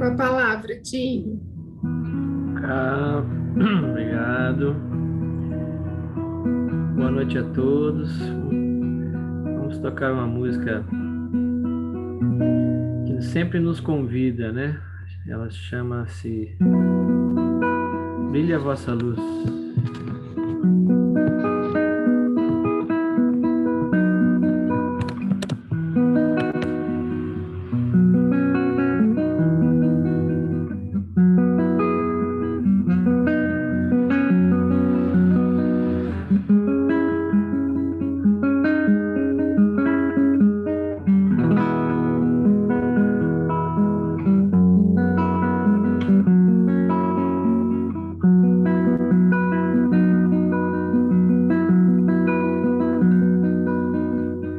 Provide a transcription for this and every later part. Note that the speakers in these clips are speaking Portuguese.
com a palavra, Dinho. Ah, obrigado. Boa noite a todos. Vamos tocar uma música que sempre nos convida, né? Ela chama-se Brilha a Vossa Luz.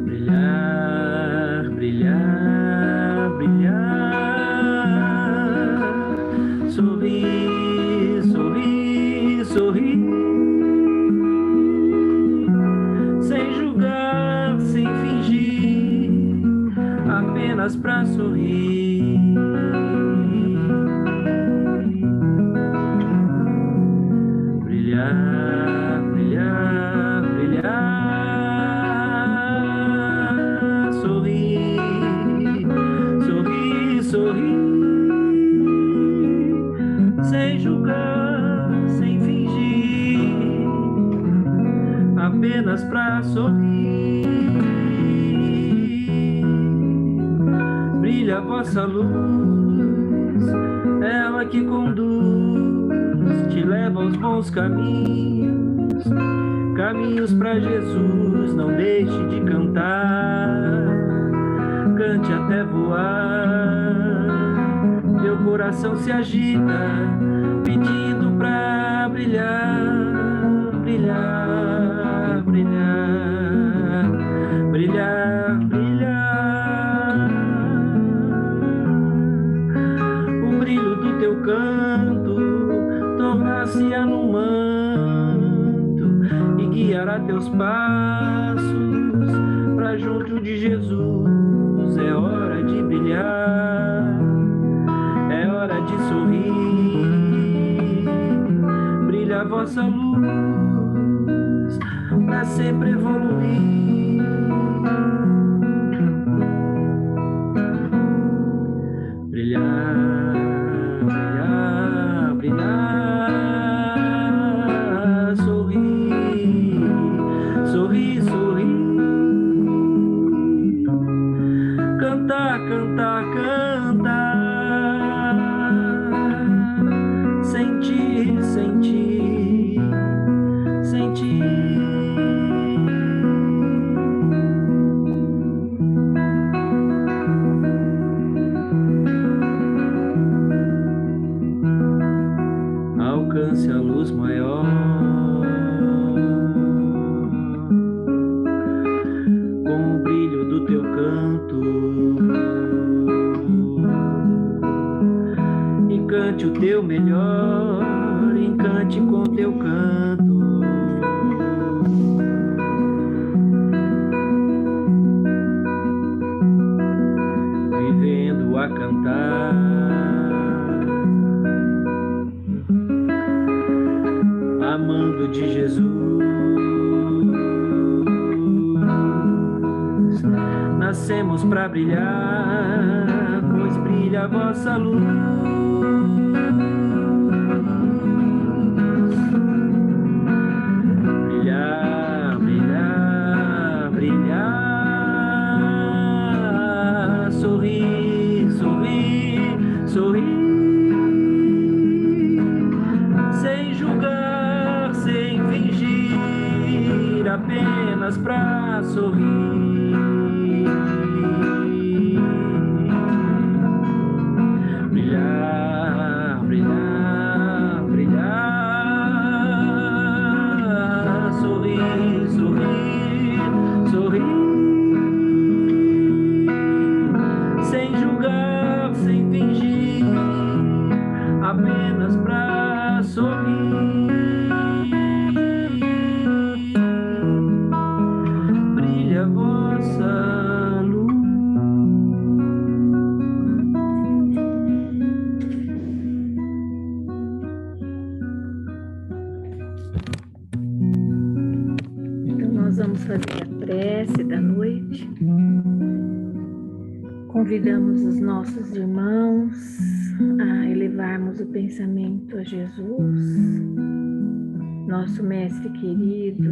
Brilhar, brilhar, brilhar. Sorrir, sorrir, sorrir. Sem julgar, sem fingir, apenas pra sorrir. Brilhar, brilhar, brilhar. Sorrir, sorrir, sorrir. Sem julgar, sem fingir, apenas pra sorrir. Brilha a vossa luz, ela que conduz, te leva aos bons caminhos, caminhos pra Jesus. Não deixe de cantar, cante até voar. Teu coração se agita, pedindo pra brilhar, brilhar, brilhar, brilhar, brilhar. O brilho do teu canto tornar-se-á num manto e guiará teus passos pra junto de Jesus. É hora de brilhar, é hora de sorrir. Brilha a vossa luz pra sempre evoluir. Brilhar, brilhar, brilhar. Sorrir, sorrir, sorrir. Cantar, cantar, cantar. Sentir, sentir, sentir. Alcance a luz maior, com o brilho do teu canto, encante o teu melhor, encante com teu canto. Vivendo a cantar, amando de Jesus. Nascemos pra brilhar, pois brilha a vossa luz. Brilhar, brilhar, brilhar. Sorrir, sorrir, sorrir. Sem julgar, sem fingir, apenas pra sorrir. Brilhar, brilhar, brilhar. Sorrir, sorrir, sorrir. Sem julgar, sem fingir, apenas pra sorrir. Brilha a vossa luz. noite. Convidamos os nossos irmãos a elevarmos o pensamento a Jesus, nosso Mestre querido,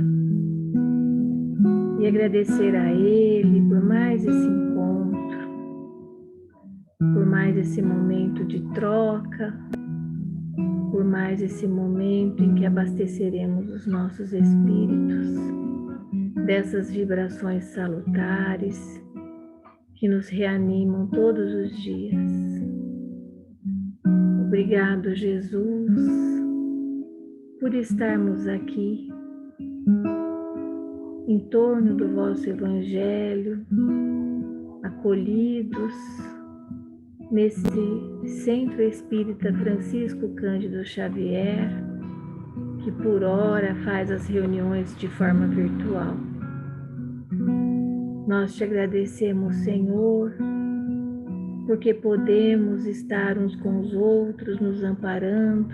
e agradecer a Ele por mais esse encontro, por mais esse momento de troca, por mais esse momento em que abasteceremos os nossos espíritos dessas vibrações salutares que nos reanimam todos os dias. Obrigado, Jesus, por estarmos aqui em torno do vosso Evangelho, acolhidos nesse Centro Espírita Francisco Cândido Xavier, que por hora faz as reuniões de forma virtual. Nós te agradecemos, Senhor, porque podemos estar uns com os outros, nos amparando,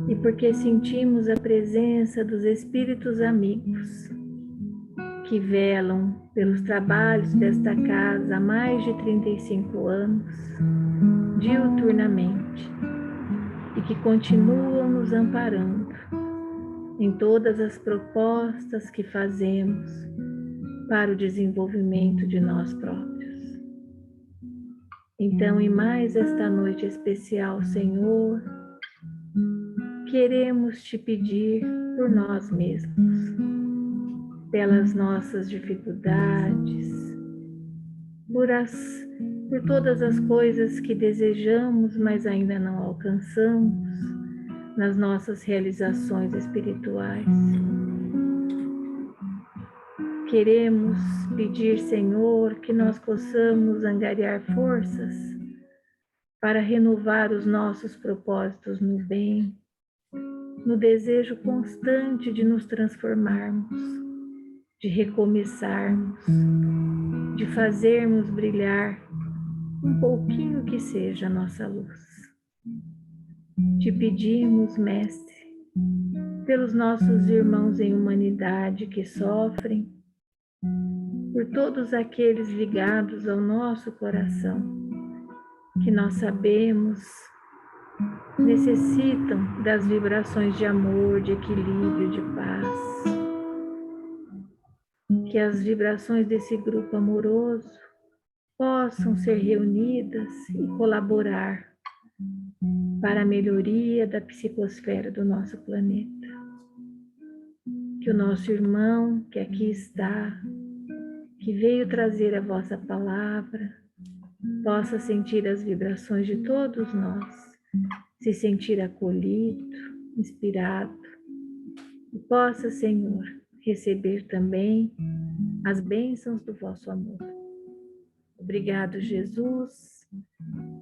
e porque sentimos a presença dos Espíritos amigos, que velam pelos trabalhos desta casa há mais de 35 anos, diuturnamente, e que continuam nos amparando em todas as propostas que fazemos para o desenvolvimento de nós próprios. Então, em mais esta noite especial, Senhor, queremos te pedir por nós mesmos, pelas nossas dificuldades, por todas as coisas que desejamos, mas ainda não alcançamos, nas nossas realizações espirituais. Queremos pedir, Senhor, que nós possamos angariar forças para renovar os nossos propósitos no bem, no desejo constante de nos transformarmos, de recomeçarmos, de fazermos brilhar um pouquinho que seja a nossa luz. Te pedimos, Mestre, pelos nossos irmãos em humanidade que sofrem, por todos aqueles ligados ao nosso coração, que nós sabemos necessitam das vibrações de amor, de equilíbrio, de paz. Que as vibrações desse grupo amoroso possam ser reunidas e colaborar para a melhoria da psicosfera do nosso planeta. Que o nosso irmão que aqui está, que veio trazer a vossa palavra, possa sentir as vibrações de todos nós, se sentir acolhido, inspirado, e possa, Senhor, receber também as bênçãos do vosso amor. Obrigado, Jesus,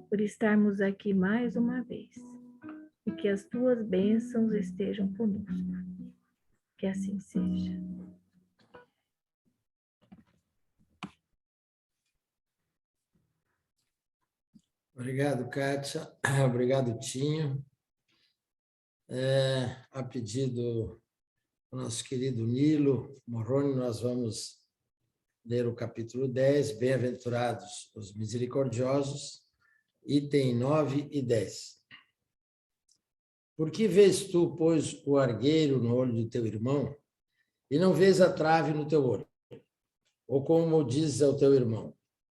por estarmos aqui mais uma vez, e que as tuas bênçãos estejam conosco. Que assim seja. Obrigado, Kátia. Obrigado, Tinho. A pedido do nosso querido Nilo Morrone, nós vamos ler o capítulo 10, Bem-aventurados os misericordiosos, item 9 e 10. Por que vês tu, pois, o argueiro no olho do teu irmão, e não vês a trave no teu olho? Ou como dizes ao teu irmão,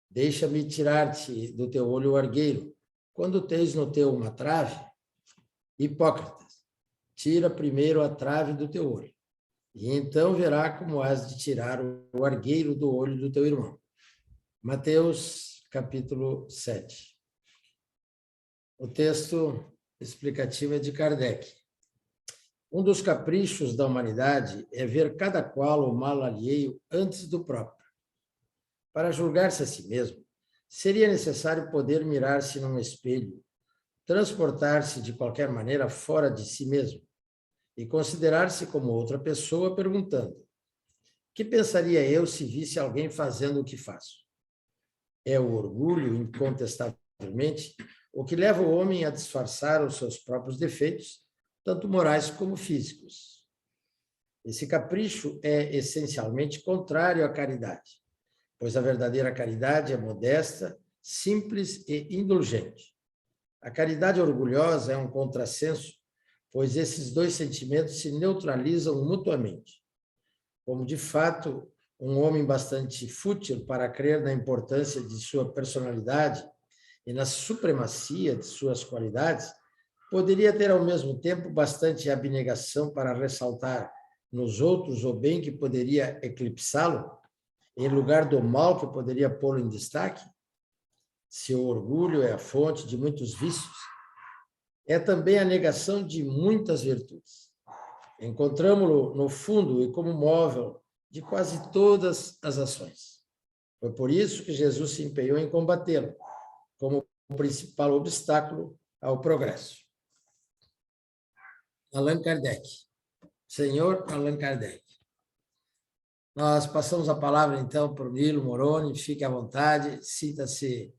deixa-me tirar-te do teu olho o argueiro, quando tens no teu uma trave? Hipócritas, tira primeiro a trave do teu olho, e então verá como has de tirar o argueiro do olho do teu irmão. Mateus, capítulo 7. O texto explicativo é de Kardec. Um dos caprichos da humanidade é ver cada qual o mal alheio antes do próprio. Para julgar-se a si mesmo, seria necessário poder mirar-se num espelho, transportar-se de qualquer maneira fora de si mesmo e considerar-se como outra pessoa, perguntando: que pensaria eu se visse alguém fazendo o que faço? É o orgulho, incontestavelmente, o que leva o homem a disfarçar os seus próprios defeitos, tanto morais como físicos. Esse capricho é essencialmente contrário à caridade, pois a verdadeira caridade é modesta, simples e indulgente. A caridade orgulhosa é um contrassenso, pois esses dois sentimentos se neutralizam mutuamente. Como, de fato, um homem bastante fútil para crer na importância de sua personalidade e na supremacia de suas qualidades, poderia ter, ao mesmo tempo, bastante abnegação para ressaltar nos outros o bem que poderia eclipsá-lo, em lugar do mal que poderia pô-lo em destaque? Seu orgulho é a fonte de muitos vícios. É também a negação de muitas virtudes. Encontramos-lo no fundo e como móvel de quase todas as ações. Foi por isso que Jesus se empenhou em combatê-lo, como o principal obstáculo ao progresso. Allan Kardec. Senhor Allan Kardec. Nós passamos a palavra, então, para o Nilo Moroni. Fique à vontade, sinta-se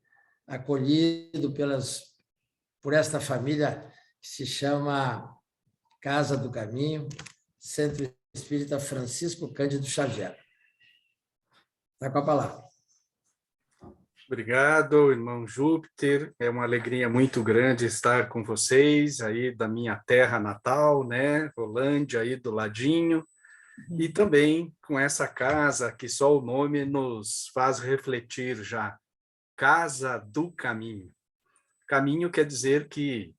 acolhido por esta família que se chama Casa do Caminho, Centro Espírita Francisco Cândido Xavier. Está com a palavra. Obrigado, irmão Júpiter. É uma alegria muito grande estar com vocês aí da minha terra natal, né? Rolândia aí do ladinho. E também com essa casa que só o nome nos faz refletir já. Casa do Caminho. Caminho quer dizer que,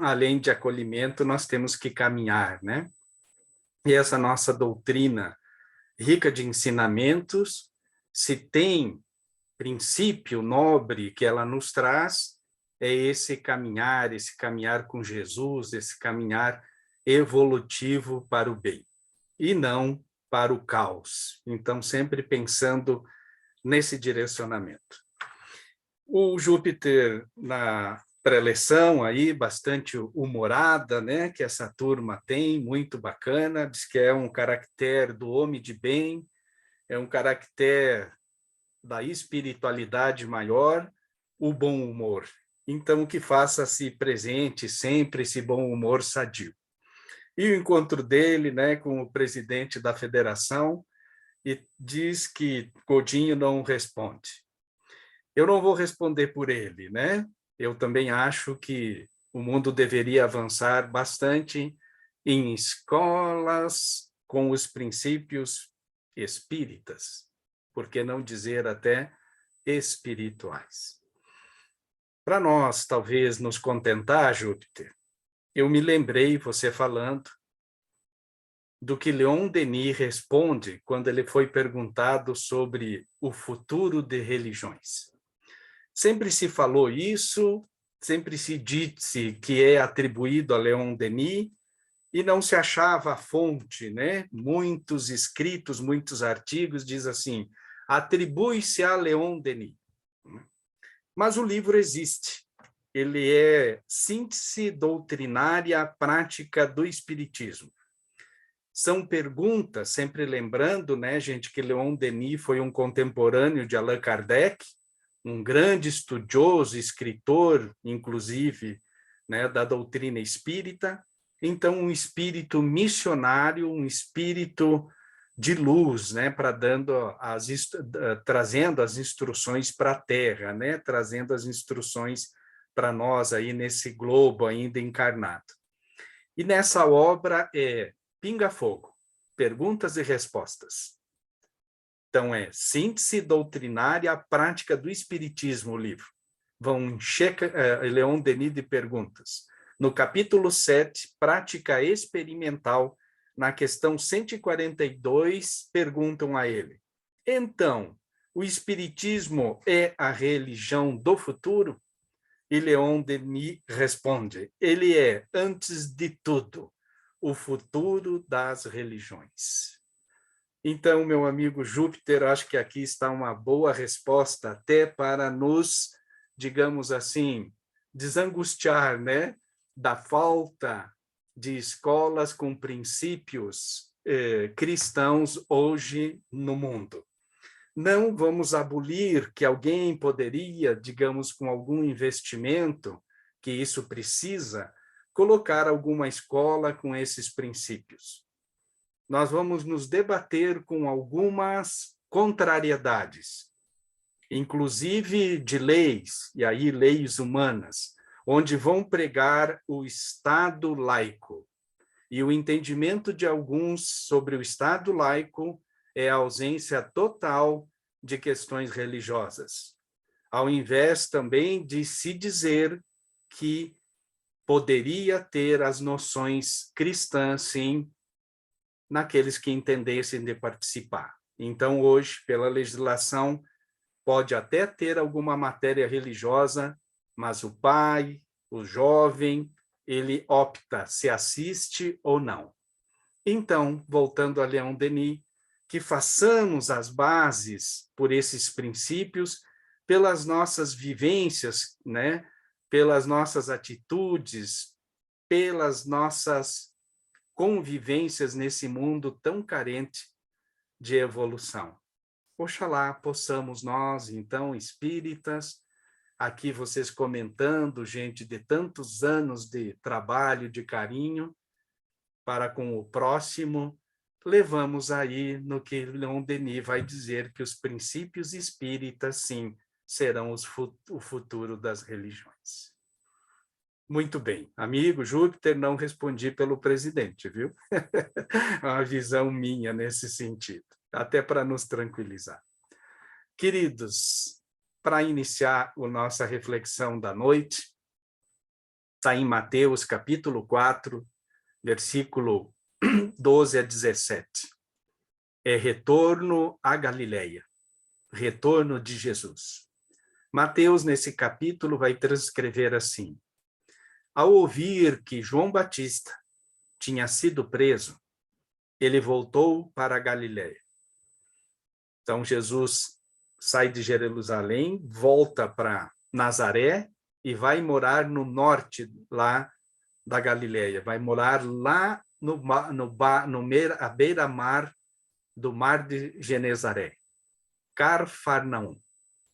além de acolhimento, nós temos que caminhar, né? E essa nossa doutrina rica de ensinamentos, se tem princípio nobre que ela nos traz, é esse caminhar com Jesus, esse caminhar evolutivo para o bem, e não para o caos. Então, sempre pensando nesse direcionamento. O Júpiter, na preleção aí, bastante humorada, né, que essa turma tem, muito bacana, diz que é um caractere do homem de bem, é um caractere da espiritualidade maior, o bom humor. Então, que faça-se presente sempre esse bom humor sadio. E o encontro dele, né, com o presidente da federação, e diz que Godinho não responde. Eu não vou responder por ele, né? Eu também acho que o mundo deveria avançar bastante em escolas com os princípios espíritas, por que não dizer até espirituais. Para nós, talvez, nos contentar, Júpiter, eu me lembrei, você falando, do que Leon Denis responde quando ele foi perguntado sobre o futuro de religiões. Sempre se falou isso, sempre se disse que é atribuído a Leon Denis, e não se achava a fonte, né? Muitos escritos, muitos artigos diz assim, atribui-se a Leon Denis. Mas o livro existe. Ele é Síntese Doutrinária Prática do Espiritismo. São perguntas, sempre lembrando, né, gente, que Leon Denis foi um contemporâneo de Allan Kardec, um grande estudioso, escritor, inclusive, né, da doutrina espírita. Então, um espírito missionário, um espírito de luz, né, trazendo as instruções para a Terra, né, trazendo as instruções para nós aí nesse globo ainda encarnado. E nessa obra é Pinga Fogo, perguntas e respostas. Então, é Síntese Doutrinária, Prática do Espiritismo, o livro. Vão encher Leon Denis de perguntas. No capítulo 7, Prática Experimental, na questão 142, perguntam a ele, então, o Espiritismo é a religião do futuro? E Leon Denis responde, ele é, antes de tudo, o futuro das religiões. Então, meu amigo Júpiter, acho que aqui está uma boa resposta até para nos, digamos assim, desangustiar, né, da falta de escolas com princípios cristãos hoje no mundo. Não vamos abolir que alguém poderia, digamos, com algum investimento, que isso precisa, colocar alguma escola com esses princípios. nós vamos nos debater com algumas contrariedades, inclusive de leis, e aí leis humanas, onde vão pregar o Estado laico. E o entendimento de alguns sobre o Estado laico é a ausência total de questões religiosas, ao invés também de se dizer que poderia ter as noções cristãs, sim, naqueles que entendessem de participar. Então, hoje, pela legislação, pode até ter alguma matéria religiosa, mas o pai, o jovem, ele opta se assiste ou não. Então, voltando a Leon Denis, que façamos as bases por esses princípios, pelas nossas vivências, né? Pelas nossas atitudes, pelas nossas convivências nesse mundo tão carente de evolução. Oxalá possamos nós, então, espíritas, aqui vocês comentando, gente de tantos anos de trabalho, de carinho, para com o próximo, levamos aí no que Leon Denis vai dizer que os princípios espíritas, sim, serão o futuro das religiões. Muito bem. Amigo Júpiter, não respondi pelo presidente, viu? Uma visão minha nesse sentido, até para nos tranquilizar. Queridos, para iniciar a nossa reflexão da noite, está em Mateus, capítulo 4, versículo 12 a 17. É retorno à Galileia, retorno de Jesus. Mateus, nesse capítulo, vai transcrever assim: ao ouvir que João Batista tinha sido preso, ele voltou para a Galileia. Então, Jesus sai de Jerusalém, volta para Nazaré e vai morar no norte lá da Galileia. Vai morar lá à beira-mar do mar de Genezaré, Carfarnaum.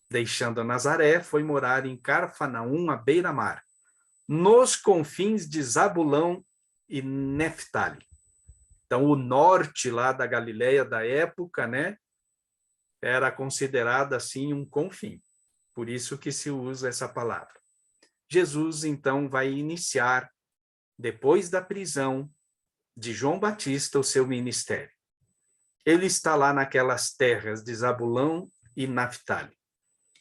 Deixando Nazaré, foi morar em Carfarnaum, à beira-mar, nos confins de Zabulão e Neftali. Então, o norte lá da Galileia da época, né, era considerado assim um confim. Por isso que se usa essa palavra. Jesus, então, vai iniciar, depois da prisão de João Batista, o seu ministério. Ele está lá naquelas terras de Zabulão e Naftali.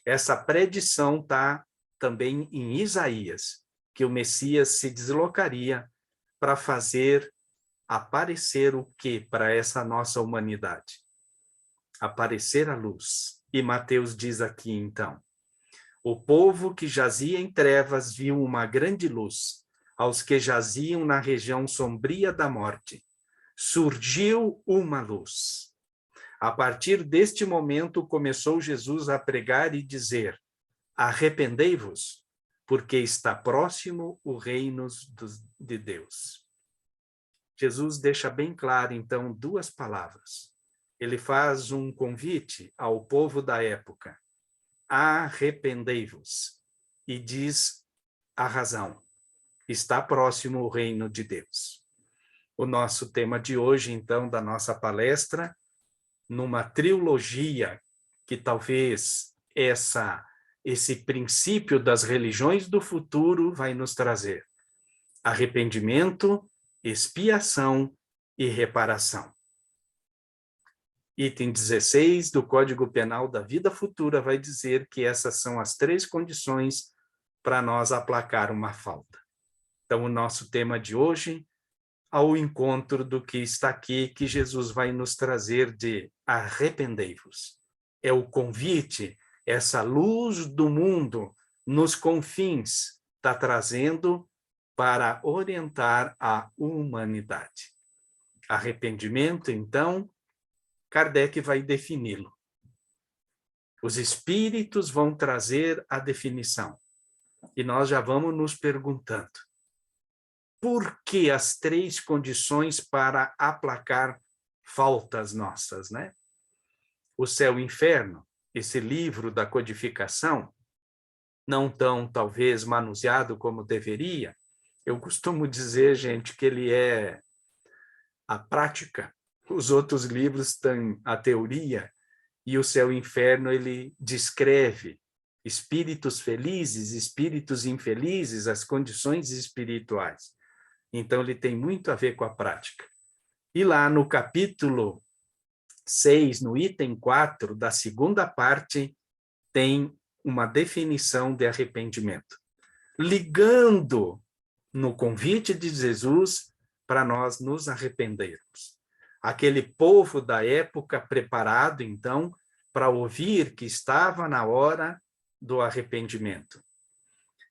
Essa predição está também em Isaías, que o Messias se deslocaria para fazer aparecer o quê para essa nossa humanidade? Aparecer a luz. E Mateus diz aqui, então, o povo que jazia em trevas viu uma grande luz. Aos que jaziam na região sombria da morte, surgiu uma luz. A partir deste momento, começou Jesus a pregar e dizer: arrependei-vos, porque está próximo o reino de Deus. Jesus deixa bem claro, então, duas palavras. Ele faz um convite ao povo da época: arrependei-vos, e diz a razão: está próximo o reino de Deus. O nosso tema de hoje, então, da nossa palestra, numa trilogia que talvez esse princípio das religiões do futuro vai nos trazer: arrependimento, expiação e reparação. Item 16 do Código Penal da Vida Futura vai dizer que essas são as 3 condições para nós aplacar uma falta. Então, o nosso tema de hoje, ao encontro do que está aqui, que Jesus vai nos trazer de arrependei-vos. É o convite, essa luz do mundo nos confins está trazendo para orientar a humanidade. Arrependimento, então, Kardec vai defini-lo. Os espíritos vão trazer a definição. E nós já vamos nos perguntando: por que as 3 condições para aplacar faltas nossas, né? O Céu e o Inferno, esse livro da codificação, não tão, talvez, manuseado como deveria. Eu costumo dizer, gente, que ele é a prática os outros livros têm a teoria, e o céu e o inferno ele descreve espíritos felizes, espíritos infelizes, as condições espirituais. Então, ele tem muito a ver com a prática. E lá no capítulo 6, no item 4, da segunda parte, tem uma definição de arrependimento, ligando no convite de Jesus para nós nos arrependermos. Aquele povo da época preparado, então, para ouvir que estava na hora do arrependimento.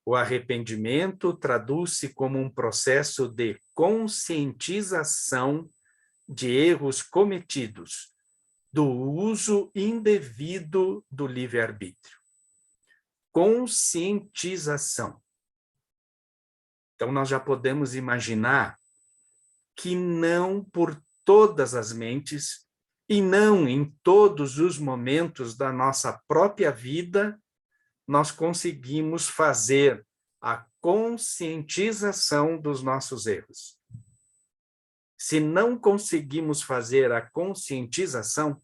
O arrependimento traduz-se como um processo de conscientização de erros cometidos, do uso indevido do livre-arbítrio. Conscientização. Então, nós já podemos imaginar que não por todas as mentes e não em todos os momentos da nossa própria vida nós conseguimos fazer a conscientização dos nossos erros. Se não conseguimos fazer a conscientização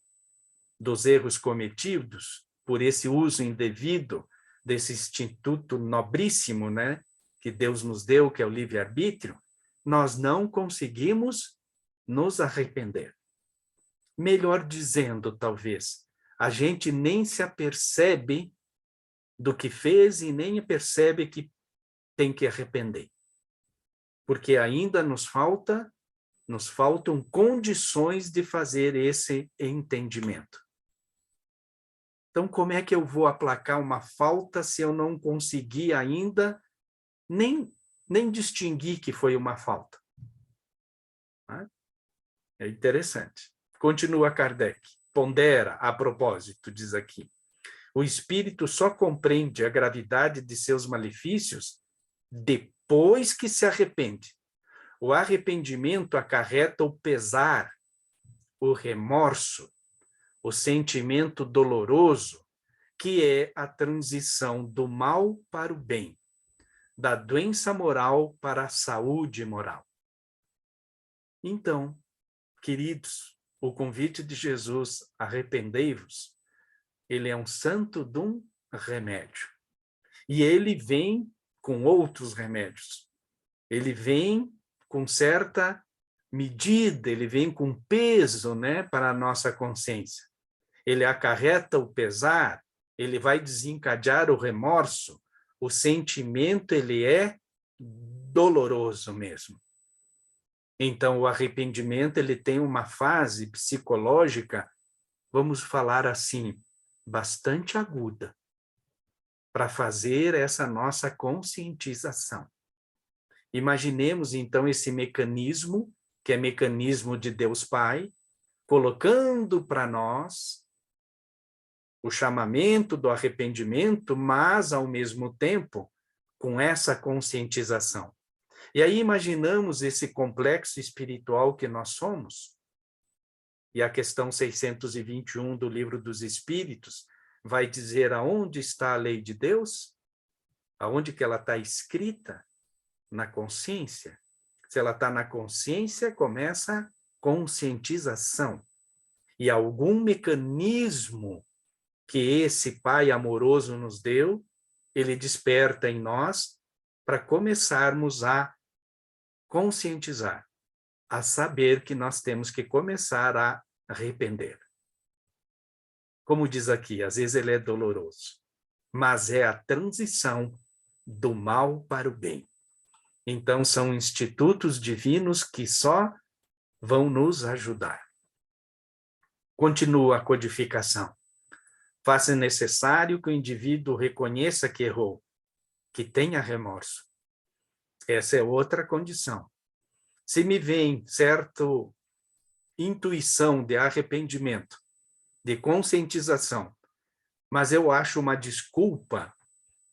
dos erros cometidos por esse uso indevido desse instituto nobríssimo, né, que Deus nos deu, que é o livre-arbítrio, nós não conseguimos nos arrepender. Melhor dizendo, talvez, a gente nem se apercebe do que fez e nem percebe que tem que arrepender. Porque ainda nos faltam condições de fazer esse entendimento. Então, como é que eu vou aplacar uma falta se eu não conseguir ainda nem distinguir que foi uma falta? É interessante. Continua Kardec. Pondera, a propósito, diz aqui. O espírito só compreende a gravidade de seus malefícios depois que se arrepende. O arrependimento acarreta o pesar, o remorso, o sentimento doloroso, que é a transição do mal para o bem, da doença moral para a saúde moral. Então, queridos, o convite de Jesus, arrependei-vos, ele é um santo de um remédio. E ele vem com outros remédios. Ele vem com certa medida, ele vem com peso, né, para a nossa consciência. Ele acarreta o pesar, ele vai desencadear o remorso. O sentimento, ele é doloroso mesmo. Então, o arrependimento, ele tem uma fase psicológica, vamos falar assim, bastante aguda, para fazer essa nossa conscientização. Imaginemos, então, esse mecanismo, que é mecanismo de Deus Pai, colocando para nós o chamamento do arrependimento, mas, ao mesmo tempo, com essa conscientização. E aí imaginamos esse complexo espiritual que nós somos. E a questão 621 do Livro dos Espíritos vai dizer aonde está a lei de Deus? Aonde que ela está escrita? Na consciência. Se ela está na consciência, começa a conscientização. E algum mecanismo que esse Pai amoroso nos deu, ele desperta em nós para começarmos a conscientizar, a saber que nós temos que começar a arrepender. Como diz aqui, às vezes ele é doloroso, mas é a transição do mal para o bem. Então, são institutos divinos que só vão nos ajudar. Continua a codificação. Faça necessário que o indivíduo reconheça que errou, que tenha remorso. Essa é outra condição. Se me vem certa intuição de arrependimento, de conscientização, mas eu acho uma desculpa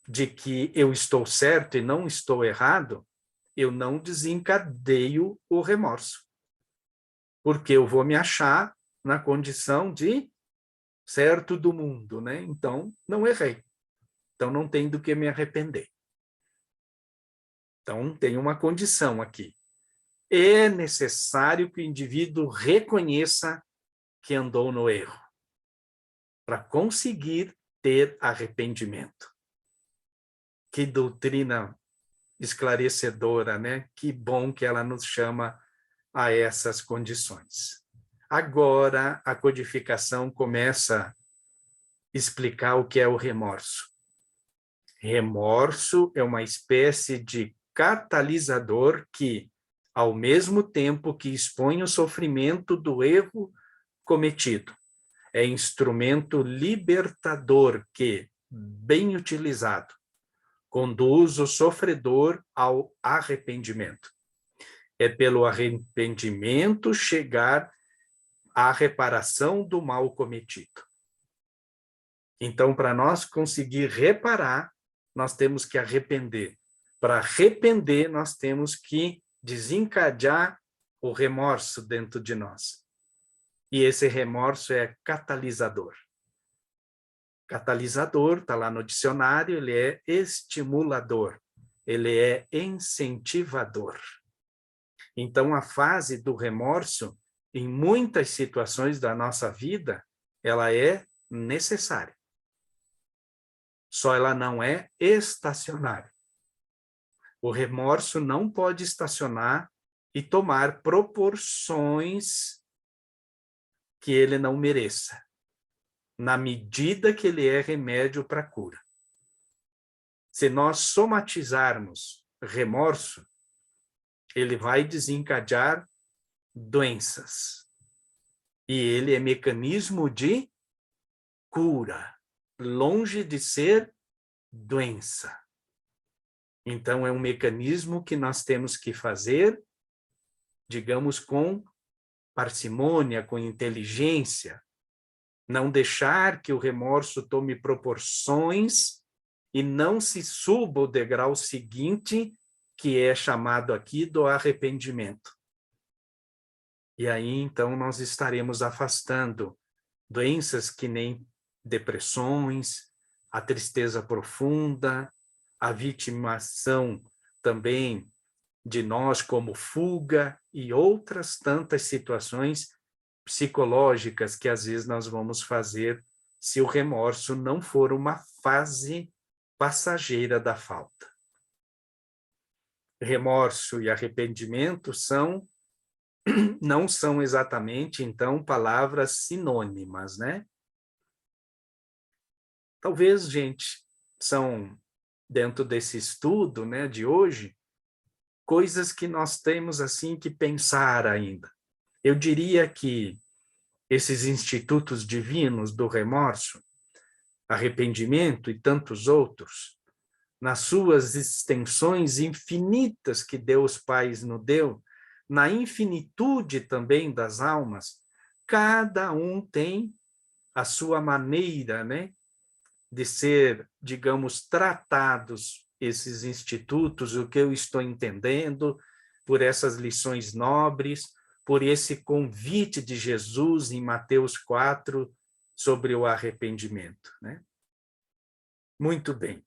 de que eu estou certo e não estou errado, eu não desencadeio o remorso. Porque eu vou me achar na condição de certo do mundo, né? Então, não errei. Então, não tem do que me arrepender. Então, tem uma condição aqui. é necessário que o indivíduo reconheça que andou no erro, para conseguir ter arrependimento. Que doutrina esclarecedora, né? Que bom que ela nos chama a essas condições. Agora, a codificação começa a explicar o que é o remorso. Remorso é uma espécie de catalisador que, ao mesmo tempo que expõe o sofrimento do erro cometido, é instrumento libertador que, bem utilizado, conduz o sofredor ao arrependimento. É pelo arrependimento chegar à reparação do mal cometido. Então, para nós conseguir reparar, nós temos que arrepender. Para arrepender, nós temos que desencadear o remorso dentro de nós. E esse remorso é catalisador. Catalisador, está lá no dicionário, ele é estimulador, ele é incentivador. Então, a fase do remorso, em muitas situações da nossa vida, ela é necessária. Só ela não é estacionária. O remorso não pode estacionar e tomar proporções que ele não mereça, na medida que ele é remédio para a cura. Se nós somatizarmos remorso, ele vai desencadear doenças. E ele é mecanismo de cura, longe de ser doença. Então, é um mecanismo que nós temos que fazer, digamos, com parcimônia, com inteligência, não deixar que o remorso tome proporções e não se suba o degrau seguinte, que é chamado aqui do arrependimento. E aí, então, nós estaremos afastando doenças que nem depressões, a tristeza profunda, a vitimação também de nós como fuga e outras tantas situações psicológicas que às vezes nós vamos fazer se o remorso não for uma fase passageira da falta. Remorso e arrependimento não são exatamente, então, palavras sinônimas, né? Talvez, gente, são, dentro desse estudo, né, de hoje, coisas que nós temos, assim, que pensar ainda. Eu diria que esses institutos divinos do remorso, arrependimento e tantos outros, nas suas extensões infinitas que Deus Pai nos deu, na infinitude também das almas, cada um tem a sua maneira, né, de ser, digamos, tratados esses institutos, o que eu estou entendendo, por essas lições nobres, por esse convite de Jesus em Mateus 4 sobre o arrependimento, né? Muito bem.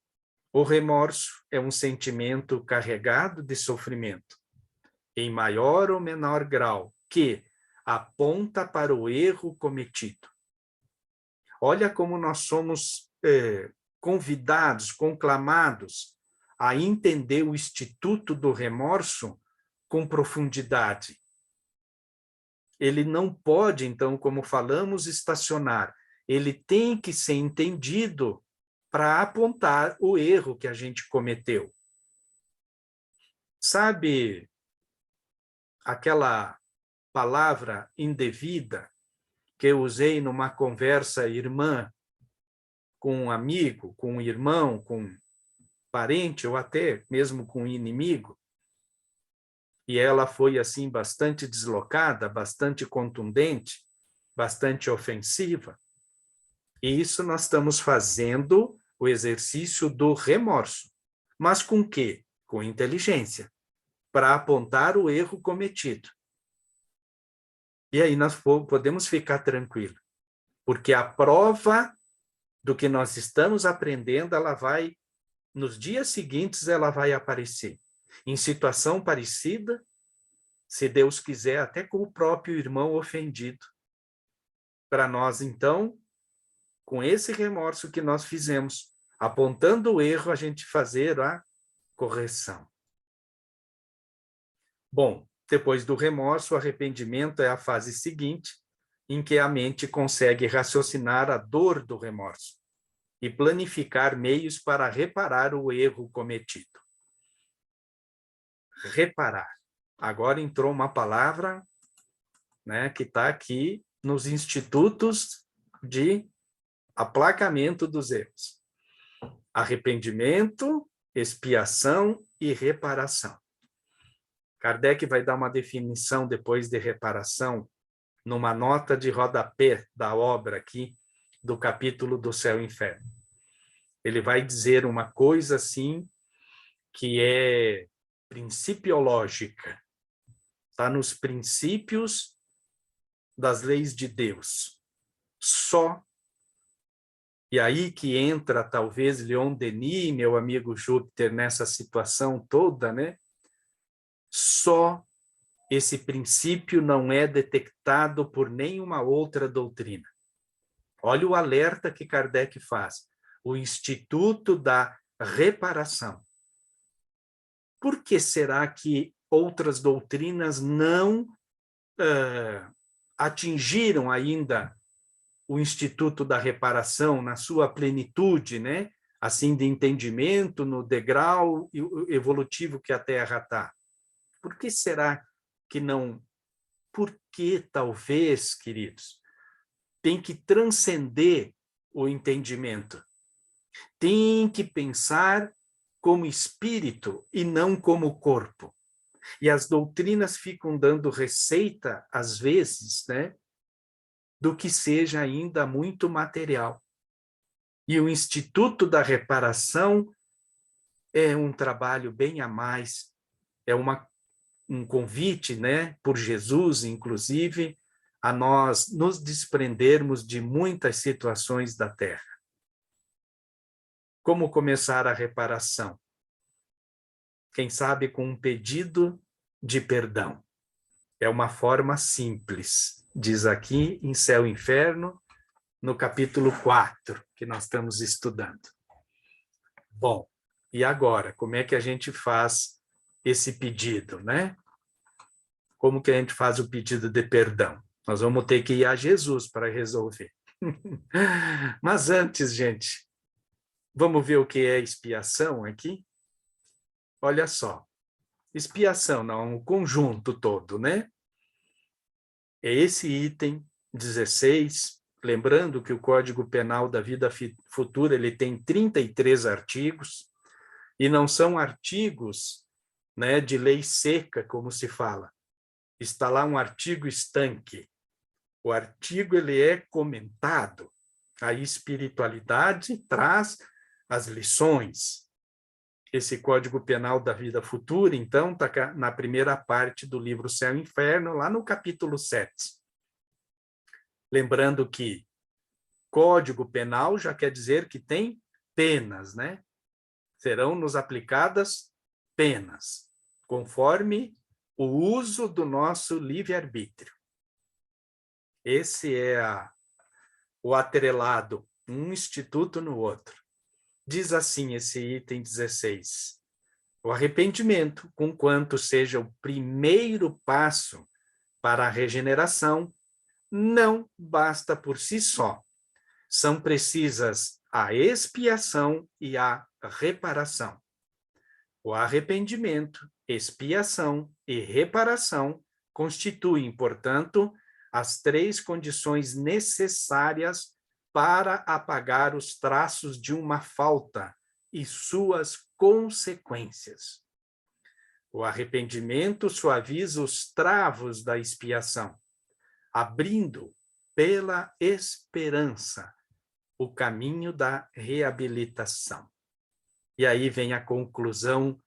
O remorso é um sentimento carregado de sofrimento, em maior ou menor grau, que aponta para o erro cometido. Olha como nós somos convidados, conclamados a entender o instituto do remorso com profundidade. Ele não pode, então, como falamos, estacionar. Ele tem que ser entendido para apontar o erro que a gente cometeu. Sabe aquela palavra indevida que eu usei numa conversa irmã com um amigo, com um irmão, com um parente, ou até mesmo com um inimigo? E ela foi, assim, bastante deslocada, bastante contundente, bastante ofensiva. E isso nós estamos fazendo o exercício do remorso. Mas com quê? Com inteligência, para apontar o erro cometido. E aí nós podemos ficar tranquilos, porque a prova do que nós estamos aprendendo, ela vai, nos dias seguintes, ela vai aparecer. Em situação parecida, se Deus quiser, até com o próprio irmão ofendido. Para nós, então, com esse remorso que nós fizemos, apontando o erro, a gente fazer a correção. Bom, depois do remorso, o arrependimento é a fase seguinte, em que a mente consegue raciocinar a dor do remorso e planificar meios para reparar o erro cometido. Reparar. Agora entrou uma palavra, né, que está aqui nos institutos de aplacamento dos erros. Arrependimento, expiação e reparação. Kardec vai dar uma definição depois de reparação numa nota de rodapé da obra aqui, do capítulo do Céu e Inferno. Ele vai dizer uma coisa assim, que é principiológica. Está nos princípios das leis de Deus. Só. E aí que entra, talvez, Leon Denis, meu amigo Júpiter, nessa situação toda, né? Só esse princípio não é detectado por nenhuma outra doutrina. Olha o alerta que Kardec faz. O Instituto da Reparação. Por que será que outras doutrinas não atingiram ainda o Instituto da Reparação na sua plenitude, né? Assim, de entendimento no degrau evolutivo que a Terra está? Por que será que não? Porque talvez, queridos, tem que transcender o entendimento. Tem que pensar como espírito e não como corpo. E as doutrinas ficam dando receita, às vezes, né, do que seja ainda muito material. E o Instituto da Reparação é um trabalho bem a mais, é um convite, né, por Jesus, inclusive, a nós nos desprendermos de muitas situações da Terra. Como começar a reparação? Quem sabe com um pedido de perdão. É uma forma simples, diz aqui em Céu e Inferno, no capítulo 4, que nós estamos estudando. Bom, e agora, como é que a gente faz esse pedido, né? Como que a gente faz o pedido de perdão? Nós vamos ter que ir a Jesus para resolver. Mas antes, gente, vamos ver o que é expiação aqui? Olha só. Expiação, não, o conjunto todo, né? É esse item 16, lembrando que o Código Penal da Vida Futura ele tem 33 artigos, e não são artigos, né, de lei seca, como se fala. Está lá um artigo estanque. O artigo ele é comentado. A espiritualidade traz as lições. Esse Código Penal da Vida Futura, então, está na primeira parte do livro Céu e Inferno, lá no capítulo 7. Lembrando que Código Penal já quer dizer que tem penas, né? Serão nos aplicadas penas, conforme o uso do nosso livre-arbítrio. Esse é o atrelado, um instituto no outro. Diz assim esse item 16. O arrependimento, conquanto seja o primeiro passo para a regeneração, não basta por si só. São precisas a expiação e a reparação. O arrependimento, expiação e reparação constituem, portanto, as 3 condições necessárias para apagar os traços de uma falta e suas consequências. O arrependimento suaviza os travos da expiação, abrindo pela esperança o caminho da reabilitação. E aí vem a conclusão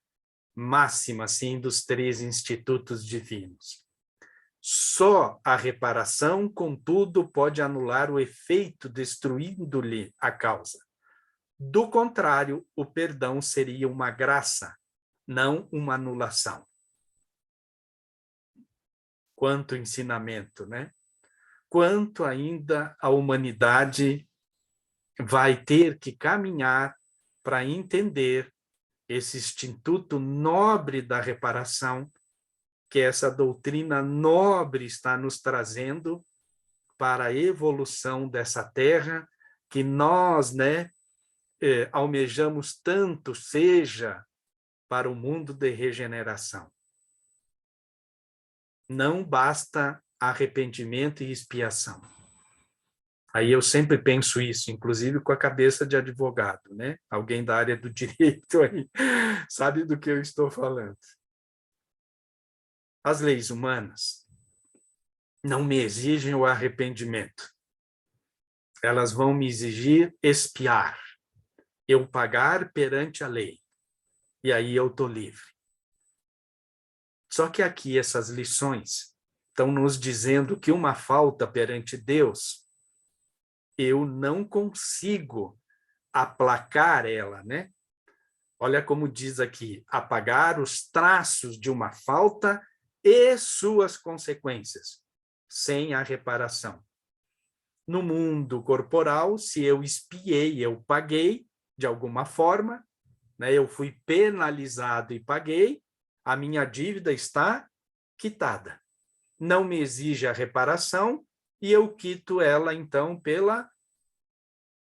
máxima, assim, dos 3 institutos divinos. Só a reparação, contudo, pode anular o efeito, destruindo-lhe a causa. Do contrário, o perdão seria uma graça, não uma anulação. quanto ensinamento, né? Quanto ainda a humanidade vai ter que caminhar para entender esse instituto nobre da reparação, que essa doutrina nobre está nos trazendo para a evolução dessa terra, que nós, né, almejamos tanto seja para o mundo de regeneração. Não basta arrependimento e expiação. Aí eu sempre penso isso, inclusive com a cabeça de advogado, né? Alguém da área do direito aí sabe do que eu estou falando. As leis humanas não me exigem o arrependimento. Elas vão me exigir expiar, eu pagar perante a lei. E aí eu estou livre. Só que aqui essas lições estão nos dizendo que uma falta perante Deus, eu não consigo aplacar ela, né? Olha como diz aqui, apagar os traços de uma falta e suas consequências, sem a reparação. No mundo corporal, se eu expiei, eu paguei de alguma forma, né? Eu fui penalizado e paguei, a minha dívida está quitada. Não me exige a reparação e eu quito ela, então, pela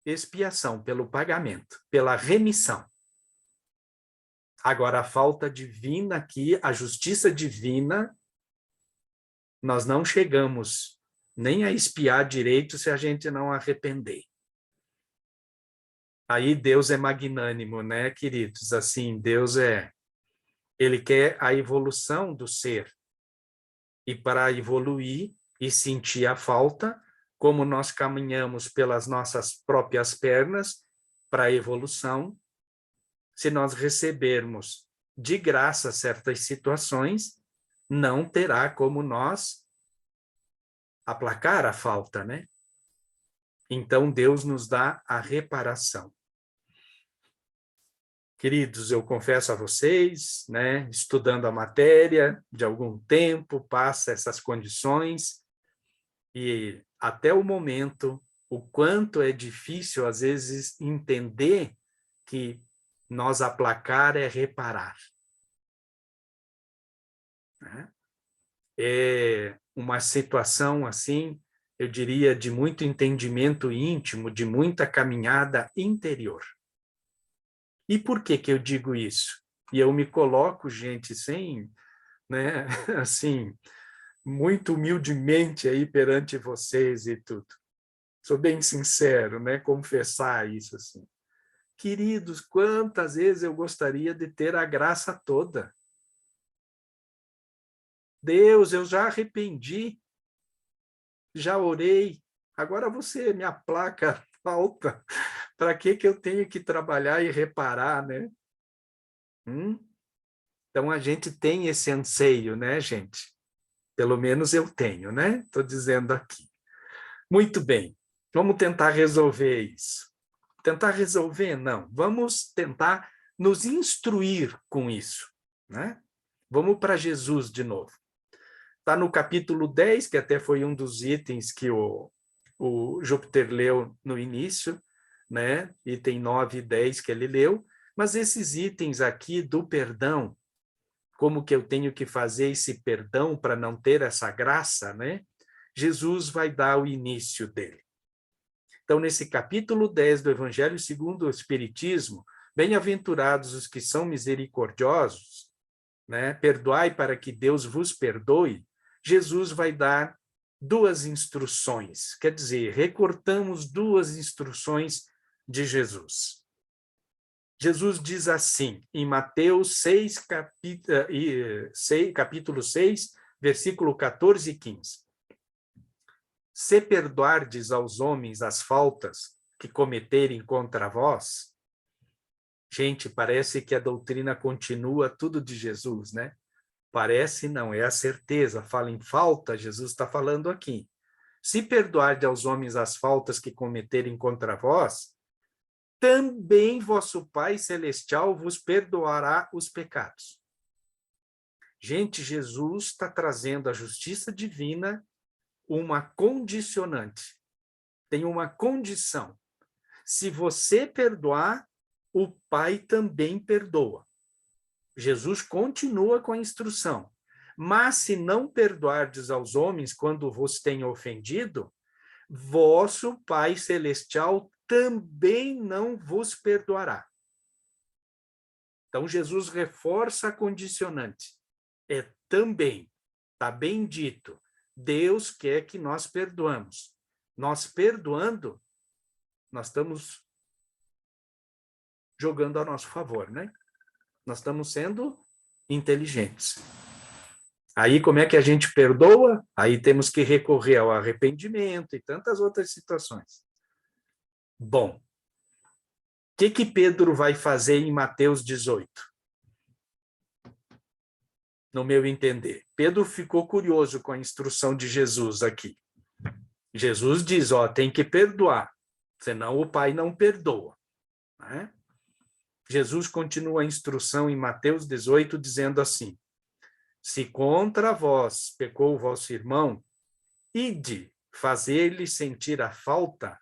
expiação, pelo pagamento, pela remissão. Agora, a falta divina aqui, a justiça divina, nós não chegamos nem a expiar direito se a gente não arrepender. Aí Deus é magnânimo, né, queridos? Assim, Deus ele quer a evolução do ser. E para evoluir e sentir a falta, como nós caminhamos pelas nossas próprias pernas para a evolução, se nós recebermos de graça certas situações, não terá como nós aplacar a falta, né? Então, Deus nos dá a reparação. Queridos, eu confesso a vocês, né, estudando a matéria de algum tempo, passa essas condições, e até o momento, o quanto é difícil, às vezes, entender que nós aplacar é reparar. Né? É uma situação, assim, eu diria, de muito entendimento íntimo, de muita caminhada interior. E por que que eu digo isso? E eu me coloco, gente, sem, né, assim, muito humildemente aí perante vocês e tudo. Sou bem sincero, né, confessar isso assim. Queridos, quantas vezes eu gostaria de ter a graça toda. Deus, eu já arrependi, já orei, agora você me aplaca a falta. Para que eu tenho que trabalhar e reparar, né? Então, a gente tem esse anseio, né, gente? Pelo menos eu tenho, né? Estou dizendo aqui. Muito bem, vamos tentar resolver isso. Tentar resolver, não. Vamos tentar nos instruir com isso, né? Vamos para Jesus de novo. Está no capítulo 10, que até foi um dos itens que o Júpiter leu no início, né? Item 9 e 10 que ele leu, mas esses itens aqui do perdão, como que eu tenho que fazer esse perdão para não ter essa graça, né? Jesus vai dar o início dele. Então, nesse capítulo 10 do Evangelho segundo o Espiritismo, bem-aventurados os que são misericordiosos, né? Perdoai para que Deus vos perdoe. Jesus vai dar duas instruções, quer dizer, recortamos duas instruções de Jesus. Jesus diz assim, em Mateus 6, capítulo 6, versículo 14 e 15. Se perdoardes aos homens as faltas que cometerem contra vós, gente, parece que a doutrina continua tudo de Jesus, né? Parece não, é a certeza. Fala em falta, Jesus está falando aqui. Se perdoardes aos homens as faltas que cometerem contra vós, também vosso Pai Celestial vos perdoará os pecados. Gente, Jesus está trazendo a justiça divina uma condicionante. Tem uma condição. Se você perdoar, o Pai também perdoa. Jesus continua com a instrução. Mas se não perdoardes aos homens quando vos tenham ofendido, vosso Pai Celestial também não vos perdoará. Então, Jesus reforça a condicionante. É também, está bem dito, Deus quer que nós perdoamos. Nós perdoando, nós estamos jogando a nosso favor, né? Nós estamos sendo inteligentes. Aí, como é que a gente perdoa? Aí temos que recorrer ao arrependimento e tantas outras situações. Bom, o que Pedro vai fazer em Mateus 18? No meu entender. Pedro ficou curioso com a instrução de Jesus aqui. Jesus diz, tem que perdoar, senão o Pai não perdoa. Né? Jesus continua a instrução em Mateus 18, dizendo assim, se contra vós pecou o vosso irmão, ide fazer-lhe sentir a falta,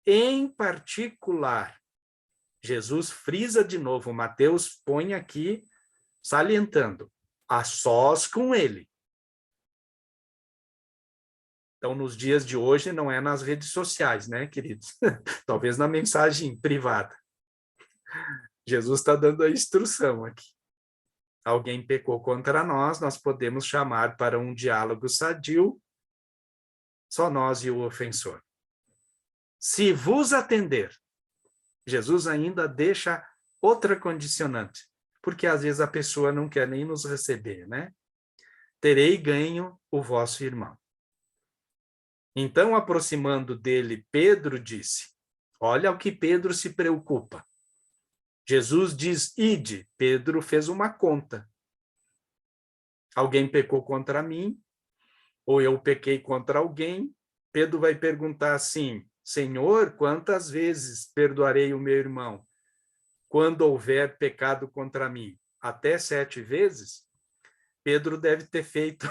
em particular. Jesus frisa de novo, Mateus põe aqui, salientando, a sós com ele. Então, nos dias de hoje, não é nas redes sociais, né, queridos? Talvez na mensagem privada. Jesus está dando a instrução aqui. Alguém pecou contra nós, nós podemos chamar para um diálogo sadio, só nós e o ofensor. Se vos atender, Jesus ainda deixa outra condicionante, porque às vezes a pessoa não quer nem nos receber, né? Terei ganho o vosso irmão. Então, aproximando dele, Pedro disse, olha o que Pedro se preocupa. Jesus diz, ide. Pedro fez uma conta. Alguém pecou contra mim, ou eu pequei contra alguém. Pedro vai perguntar assim, Senhor, quantas vezes perdoarei o meu irmão quando houver pecado contra mim? Até 7 vezes? Pedro deve ter feito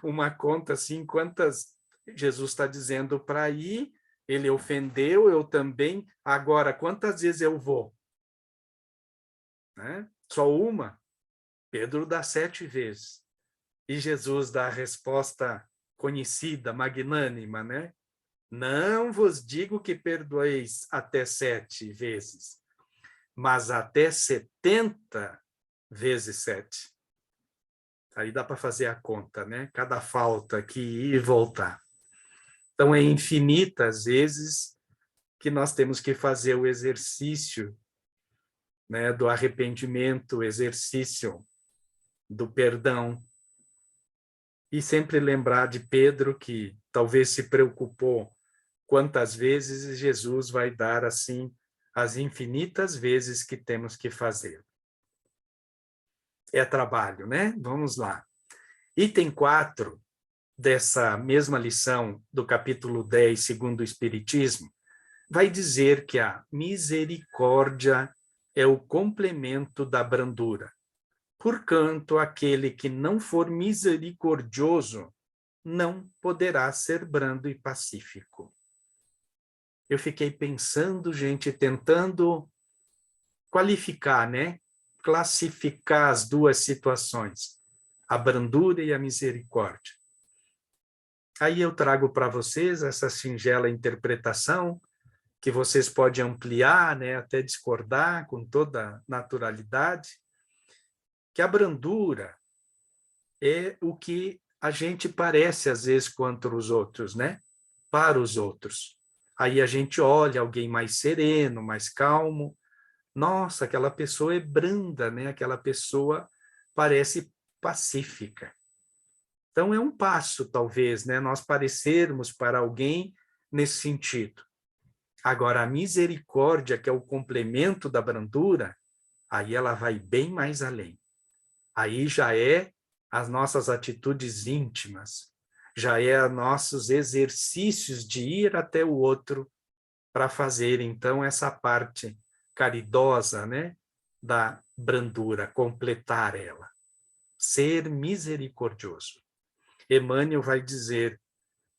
uma conta assim, quantas Jesus está dizendo para ir, ele ofendeu, eu também, agora quantas vezes eu vou? Né? Só uma? Pedro dá 7 vezes. E Jesus dá a resposta conhecida, magnânima, né? Não vos digo que perdoeis até 7 vezes, mas até 70 vezes 7. Aí dá para fazer a conta, né? Cada falta aqui ir e voltar. Então, é infinitas vezes que nós temos que fazer o exercício, né, do arrependimento, o exercício do perdão. E sempre lembrar de Pedro, que talvez se preocupou quantas vezes Jesus vai dar, assim, as infinitas vezes que temos que fazer. É trabalho, né? Vamos lá. Item 4 dessa mesma lição do capítulo 10, segundo o Espiritismo, vai dizer que a misericórdia é o complemento da brandura. Porquanto, aquele que não for misericordioso não poderá ser brando e pacífico. Eu fiquei pensando, gente, tentando qualificar, né? Classificar as duas situações, a brandura e a misericórdia. Aí eu trago para vocês essa singela interpretação, que vocês podem ampliar, né? Até discordar com toda naturalidade, que a brandura é o que a gente parece, às vezes, contra os outros, né? Para os outros. Aí a gente olha alguém mais sereno, mais calmo. Nossa, aquela pessoa é branda, né? Aquela pessoa parece pacífica. Então, é um passo, talvez, né? Nós parecermos para alguém nesse sentido. Agora, a misericórdia, que é o complemento da brandura, aí ela vai bem mais além. Aí já é as nossas atitudes íntimas, já é nossos exercícios de ir até o outro para fazer, então, essa parte caridosa, né, da brandura, completar ela. ser misericordioso. Emmanuel vai dizer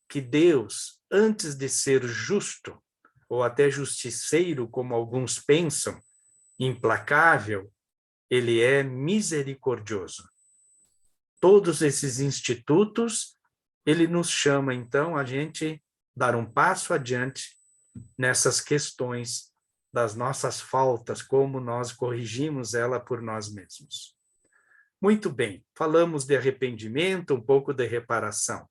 que Deus, antes de ser justo, ou até justiceiro, como alguns pensam, implacável, ele é misericordioso. Todos esses institutos, ele nos chama, então, a gente dar um passo adiante nessas questões das nossas faltas, como nós corrigimos ela por nós mesmos. Muito bem, falamos de arrependimento, um pouco de reparação.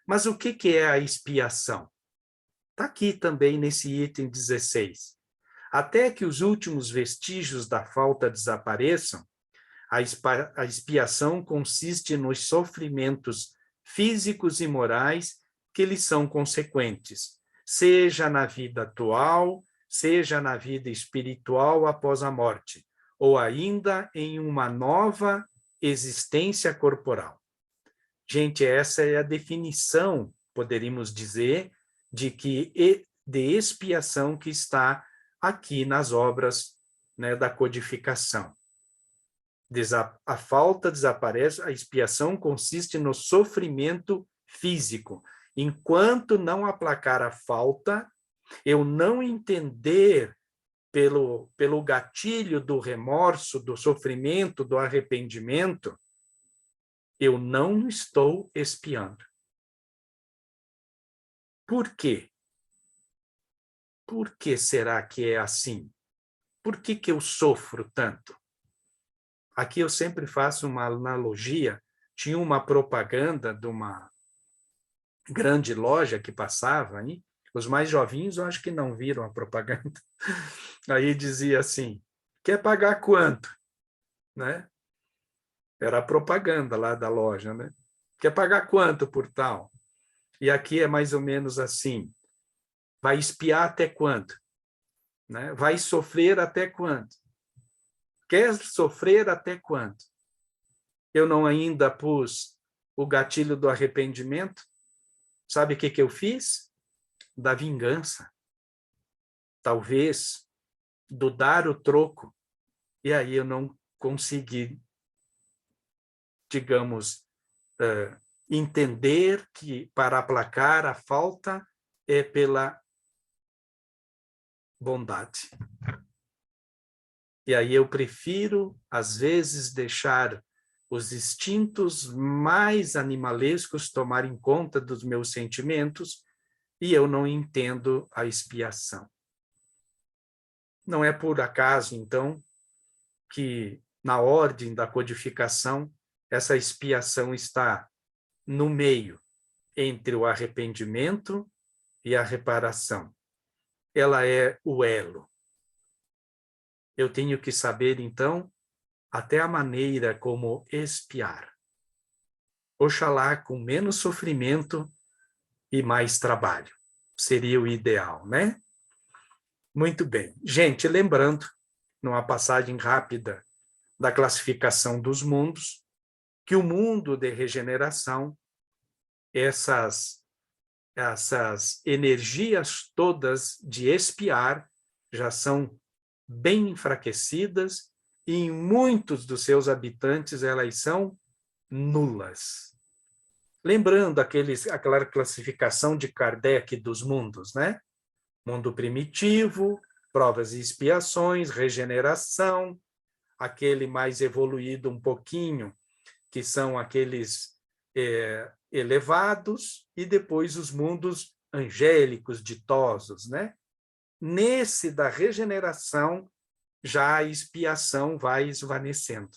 Mas o que é a expiação? Está aqui também nesse item 16. Até que os últimos vestígios da falta desapareçam, a expiação consiste nos sofrimentos físicos e morais que lhes são consequentes, seja na vida atual, seja na vida espiritual após a morte, ou ainda em uma nova existência corporal. Gente, essa é a definição, poderíamos dizer, de expiação que está aqui nas obras, né, da codificação. A falta desaparece, a expiação consiste no sofrimento físico. Enquanto não aplacar a falta, eu não entender pelo gatilho do remorso, do sofrimento, do arrependimento, eu não estou expiando. Por quê? Por que será que é assim? Por que eu sofro tanto? Aqui eu sempre faço uma analogia. Tinha uma propaganda de uma grande loja que passava aí. Os mais jovinhos eu acho que não viram a propaganda. Aí dizia assim, quer pagar quanto? Né? Era a propaganda lá da loja, né? Quer pagar quanto por tal? E aqui é mais ou menos assim, vai expiar até quanto? Né? Vai sofrer até quanto? Quer sofrer até quanto? Eu não ainda pus o gatilho do arrependimento? Sabe o que eu fiz? Da vingança. Talvez do dar o troco. E aí eu não consegui, digamos, entender que para aplacar a falta é pela bondade. E aí eu prefiro, às vezes, deixar os instintos mais animalescos tomarem conta dos meus sentimentos e eu não entendo a expiação. Não é por acaso, então, que na ordem da codificação essa expiação está no meio, entre o arrependimento e a reparação. Ela é o elo. Eu tenho que saber, então, até a maneira como expiar. Oxalá com menos sofrimento e mais trabalho. Seria o ideal, né? Muito bem. Gente, lembrando, numa passagem rápida da classificação dos mundos, que o mundo de regeneração, essas energias todas de expiar já são bem enfraquecidas e em muitos dos seus habitantes elas são nulas. Lembrando aquela classificação de Kardec dos mundos, né? Mundo primitivo, provas e expiações, regeneração, aquele mais evoluído um pouquinho, que são aqueles elevados, e depois os mundos angélicos, ditosos, né? Nesse da regeneração, já a expiação vai esvanecendo.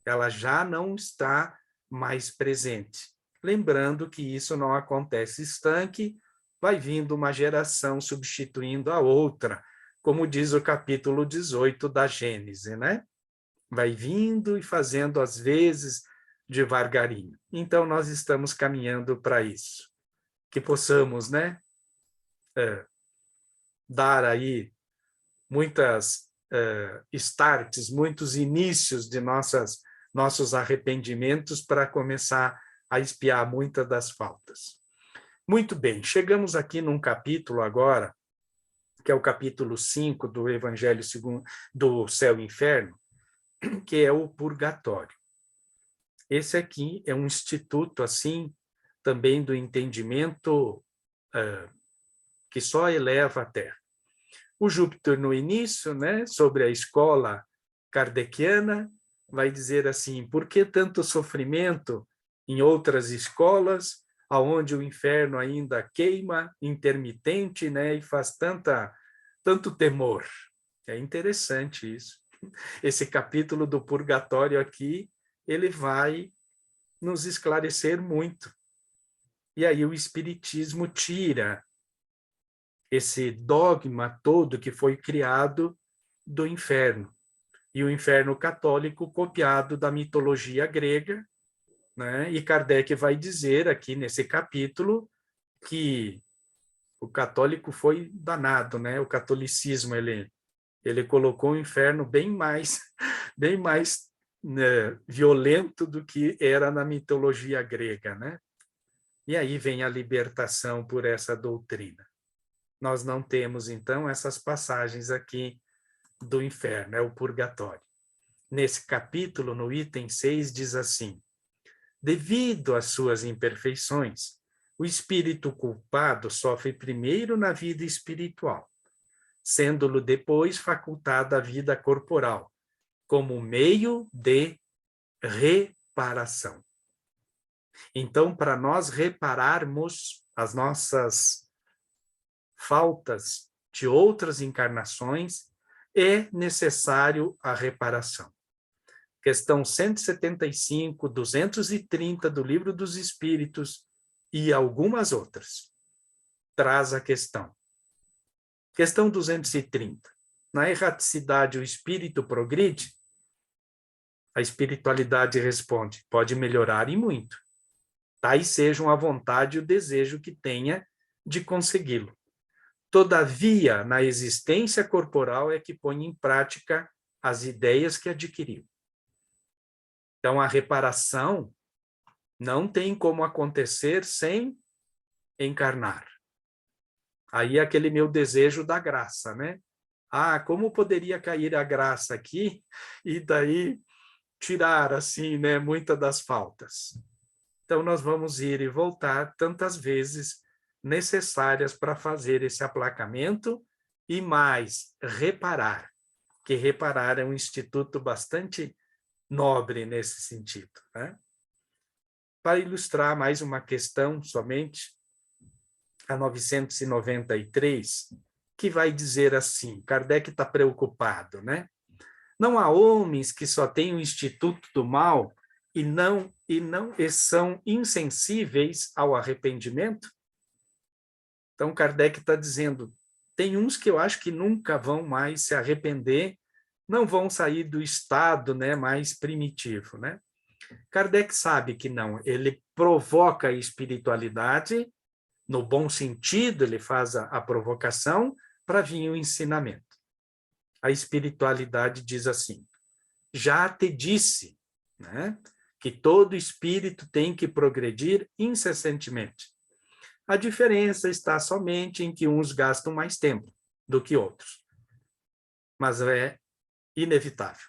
Ela já não está mais presente. Lembrando que isso não acontece estanque, vai vindo uma geração substituindo a outra, como diz o capítulo 18 da Gênese, né? Vai vindo e fazendo, às vezes, devagarinho. Então, nós estamos caminhando para isso. Que possamos, né? Dar aí muitas starts, muitos inícios de nossos arrependimentos para começar a expiar muitas das faltas. Muito bem, chegamos aqui num capítulo agora, que é o capítulo 5 do Evangelho segundo do Céu e Inferno, que é o purgatório. Esse aqui é um instituto, assim, também do entendimento que só eleva a Terra. O Júpiter, no início, né, sobre a escola kardeciana, vai dizer assim, por que tanto sofrimento em outras escolas, aonde o inferno ainda queima, intermitente, né, e faz tanto temor? É interessante isso. Esse capítulo do purgatório aqui, ele vai nos esclarecer muito. E aí o Espiritismo tira esse dogma todo que foi criado do inferno. E o inferno católico copiado da mitologia grega, né? E Kardec vai dizer aqui nesse capítulo que o católico foi danado, né? O catolicismo, ele colocou o inferno bem mais né, violento do que era na mitologia grega, né? E aí vem a libertação por essa doutrina. Nós não temos, então, essas passagens aqui do inferno, é o purgatório. Nesse capítulo, no item 6, diz assim: devido às suas imperfeições, o espírito culpado sofre primeiro na vida espiritual, sendo-lhe depois facultada a vida corporal, como meio de reparação. Então, para nós repararmos as nossas faltas de outras encarnações, é necessário a reparação. Questão 175, 230 do Livro dos Espíritos e algumas outras. Traz a questão. Questão 230. Na erraticidade o espírito progride? A espiritualidade responde, pode melhorar e muito. Tais sejam a vontade e o desejo que tenha de consegui-lo. Todavia, na existência corporal é que põe em prática as ideias que adquiriu. Então, a reparação não tem como acontecer sem encarnar. Aí é aquele meu desejo da graça, né? Ah, como poderia cair a graça aqui e daí tirar, assim, né, muitas das faltas? Então, nós vamos ir e voltar tantas vezes necessárias para fazer esse aplacamento e mais reparar, que reparar é um instituto bastante nobre nesse sentido, né? Para ilustrar mais uma questão somente, a 993, que vai dizer assim, Kardec está preocupado, né? Não há homens que só têm o instituto do mal e são insensíveis ao arrependimento? Então, Kardec está dizendo, tem uns que eu acho que nunca vão mais se arrepender, não vão sair do estado, né, mais primitivo, né? Kardec sabe que não, ele provoca a espiritualidade, no bom sentido, ele faz a provocação para vir o ensinamento. A espiritualidade diz assim, já te disse, né, que todo espírito tem que progredir incessantemente. A diferença está somente em que uns gastam mais tempo do que outros. Mas é inevitável.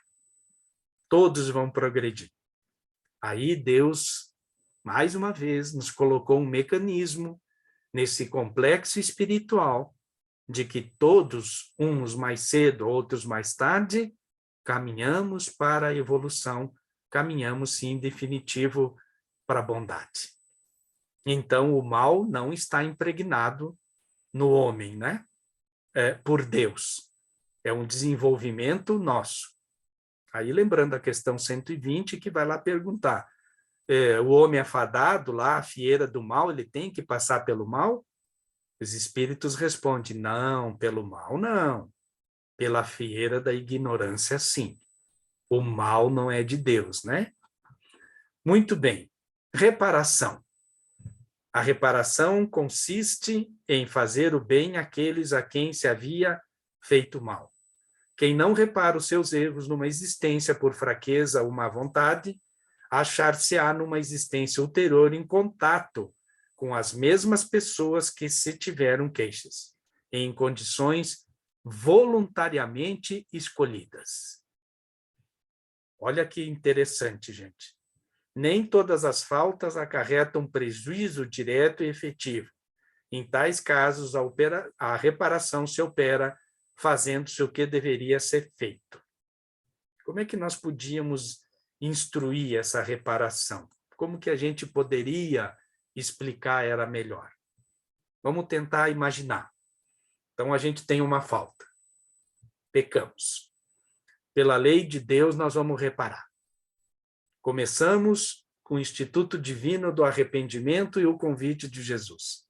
Todos vão progredir. Aí Deus, mais uma vez, nos colocou um mecanismo nesse complexo espiritual de que todos, uns mais cedo, outros mais tarde, caminhamos para a evolução, caminhamos, sim, em definitivo, para a bondade. Então, o mal não está impregnado no homem, né? Por Deus. É um desenvolvimento nosso. Aí, lembrando a questão 120, que vai lá perguntar, o homem é fadado lá, a fieira do mal, ele tem que passar pelo mal? Os espíritos respondem, não, pelo mal não. Pela fieira da ignorância, sim. O mal não é de Deus, né? Muito bem. Reparação. A reparação consiste em fazer o bem àqueles a quem se havia feito mal. Quem não repara os seus erros numa existência por fraqueza ou má vontade, achar-se-á numa existência ulterior em contato com as mesmas pessoas que se tiveram queixas, em condições voluntariamente escolhidas. Olha que interessante, gente. Nem todas as faltas acarretam prejuízo direto e efetivo. Em tais casos, a reparação se opera fazendo-se o que deveria ser feito. Como é que nós podíamos instruir essa reparação? Como que a gente poderia explicar ela melhor? Vamos tentar imaginar. Então, a gente tem uma falta. Pecamos. Pela lei de Deus, nós vamos reparar. Começamos com o Instituto Divino do Arrependimento e o convite de Jesus.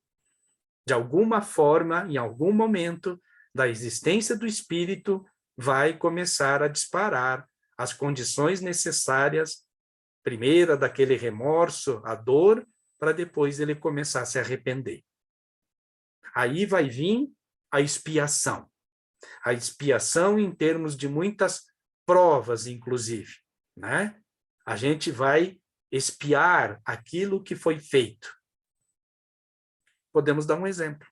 De alguma forma, em algum momento da existência do Espírito, vai começar a disparar as condições necessárias, primeira daquele remorso, a dor, para depois ele começar a se arrepender. Aí vai vir a expiação. A expiação em termos de muitas provas, inclusive, né? A gente vai expiar aquilo que foi feito. Podemos dar um exemplo.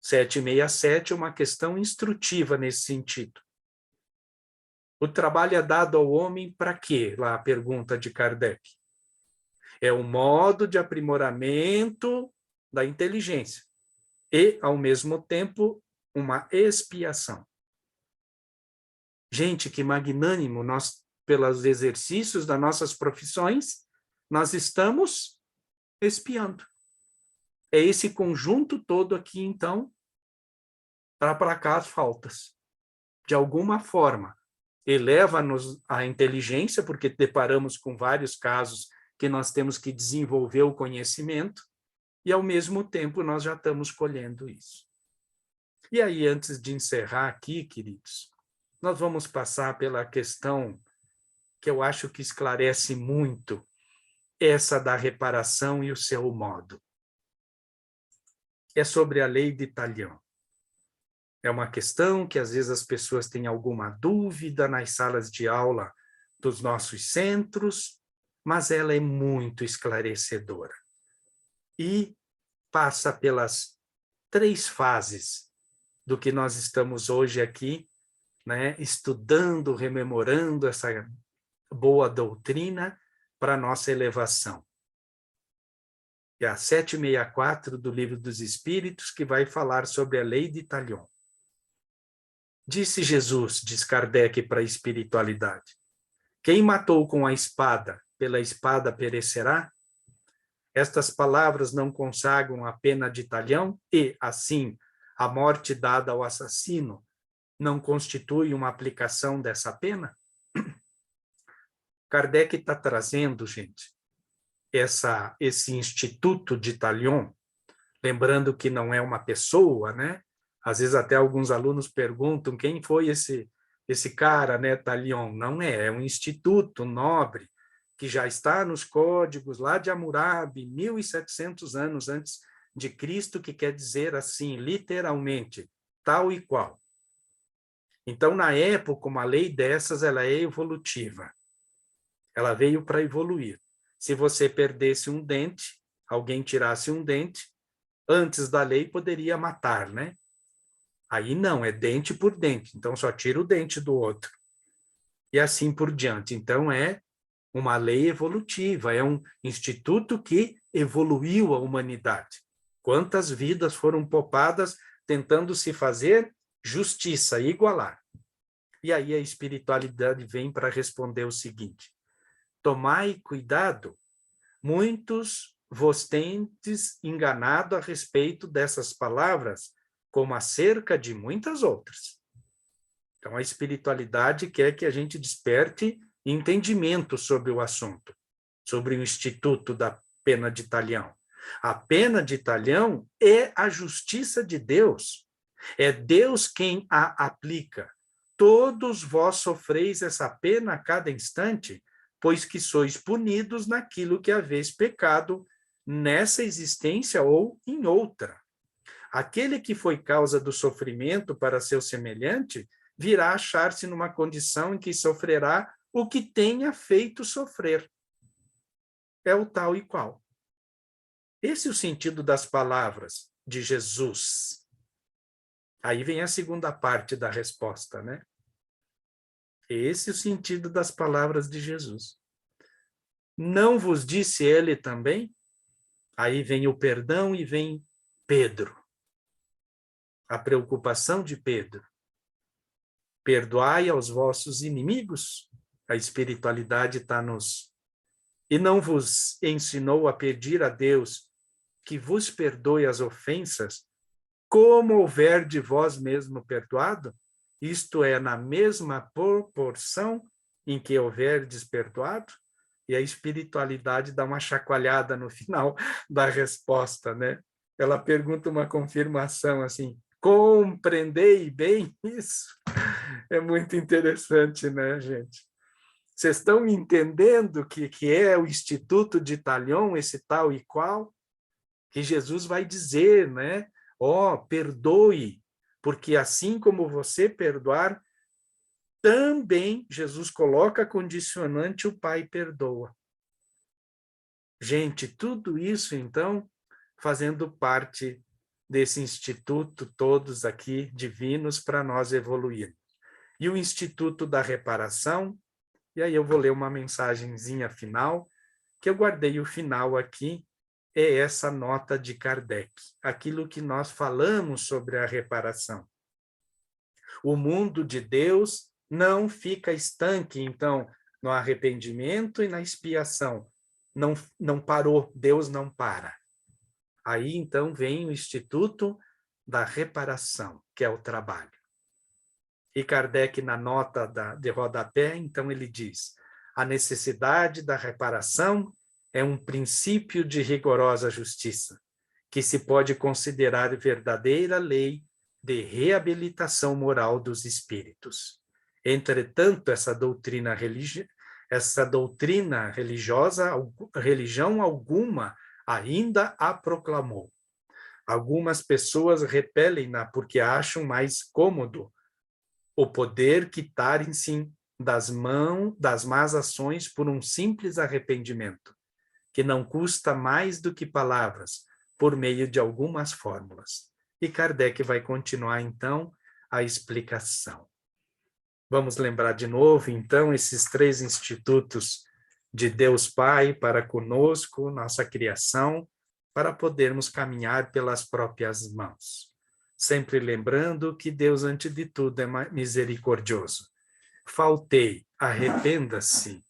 767 é uma questão instrutiva nesse sentido. O trabalho é dado ao homem para quê? Lá a pergunta de Kardec. É um modo de aprimoramento da inteligência e, ao mesmo tempo, uma expiação. Gente, que magnânimo! Nós, pelos exercícios das nossas profissões, nós estamos expiando. É esse conjunto todo aqui, então, para aplacar as faltas. De alguma forma, eleva-nos a inteligência, porque deparamos com vários casos que nós temos que desenvolver o conhecimento, e, ao mesmo tempo, nós já estamos colhendo isso. E aí, antes de encerrar aqui, queridos, nós vamos passar pela questão que eu acho que esclarece muito essa da reparação e o seu modo. É sobre a lei de Talião. É uma questão que, às vezes, as pessoas têm alguma dúvida nas salas de aula dos nossos centros, mas ela é muito esclarecedora. E passa pelas 3 fases do que nós estamos hoje aqui, né, estudando, rememorando essa boa doutrina para a nossa elevação. É a 764 do Livro dos Espíritos, que vai falar sobre a lei de Talion. Disse Jesus, diz Kardec para a espiritualidade, quem matou com a espada, pela espada perecerá? Estas palavras não consagram a pena de Talião e, assim, a morte dada ao assassino não constitui uma aplicação dessa pena? Kardec está trazendo, gente, esse instituto de Talion, lembrando que não é uma pessoa, né? Às vezes até alguns alunos perguntam quem foi esse cara, né, Talion? Não é um instituto nobre, que já está nos códigos lá de Hammurabi, 1.700 anos antes de Cristo, que quer dizer assim, literalmente, tal e qual. Então, na época, uma lei dessas, ela é evolutiva. Ela veio para evoluir. Se você perdesse um dente, alguém tirasse um dente, antes da lei poderia matar, né? Aí não, é dente por dente, então só tira o dente do outro. E assim por diante. Então, é uma lei evolutiva, é um instituto que evoluiu a humanidade. Quantas vidas foram poupadas tentando se fazer justiça, igualar. E aí a espiritualidade vem para responder o seguinte, tomai cuidado, muitos vos tendes enganado a respeito dessas palavras, como acerca de muitas outras. Então a espiritualidade quer que a gente desperte entendimento sobre o assunto, sobre o instituto da pena de Talião. A pena de Talião é a justiça de Deus. É Deus quem a aplica. Todos vós sofreis essa pena a cada instante, pois que sois punidos naquilo que haveis pecado nessa existência ou em outra. Aquele que foi causa do sofrimento para seu semelhante virá achar-se numa condição em que sofrerá o que tenha feito sofrer. É o tal e qual. Esse é o sentido das palavras de Jesus. Aí vem a segunda parte da resposta, né? Esse é o sentido das palavras de Jesus. Não vos disse ele também? Aí vem o perdão e vem Pedro. A preocupação de Pedro. Perdoai aos vossos inimigos. A espiritualidade está nos... E não vos ensinou a pedir a Deus que vos perdoe as ofensas, como houver de vós mesmo perdoado? Isto é, na mesma proporção em que houverdes perdoado? E a espiritualidade dá uma chacoalhada no final da resposta, né? Ela pergunta uma confirmação assim, compreendei bem isso? É muito interessante, né, gente? Vocês estão entendendo o que é o Instituto de Talion, esse tal e qual? Que Jesus vai dizer, né? Ó, perdoe, porque assim como você perdoar, também Jesus coloca condicionante, o Pai perdoa. Gente, tudo isso, então, fazendo parte desse instituto, todos aqui divinos, para nós evoluir. E o Instituto da Reparação, e aí eu vou ler uma mensagenzinha final, que eu guardei o final aqui, é essa nota de Kardec, aquilo que nós falamos sobre a reparação. O mundo de Deus não fica estanque, então, no arrependimento e na expiação. Não parou, Deus não para. Aí, então, vem o Instituto da Reparação, que é o trabalho. E Kardec, na nota de rodapé, então, ele diz: a necessidade da reparação é um princípio de rigorosa justiça, que se pode considerar verdadeira lei de reabilitação moral dos espíritos. Entretanto, essa doutrina religiosa, religião alguma ainda a proclamou. Algumas pessoas repelem-na porque acham mais cômodo o poder quitarem-se das más ações por um simples arrependimento, que não custa mais do que palavras, por meio de algumas fórmulas. E Kardec vai continuar, então, a explicação. Vamos lembrar de novo, então, esses 3 institutos de Deus Pai para conosco, nossa criação, para podermos caminhar pelas próprias mãos. Sempre lembrando que Deus, antes de tudo, é misericordioso. Faltei, arrependa-se,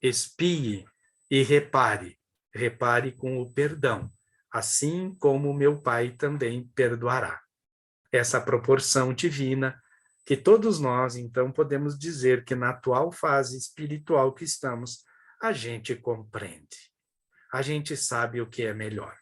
expie e repare. Repare com o perdão, assim como meu Pai também perdoará. Essa proporção divina que todos nós, então, podemos dizer que na atual fase espiritual que estamos, a gente compreende. A gente sabe o que é melhor.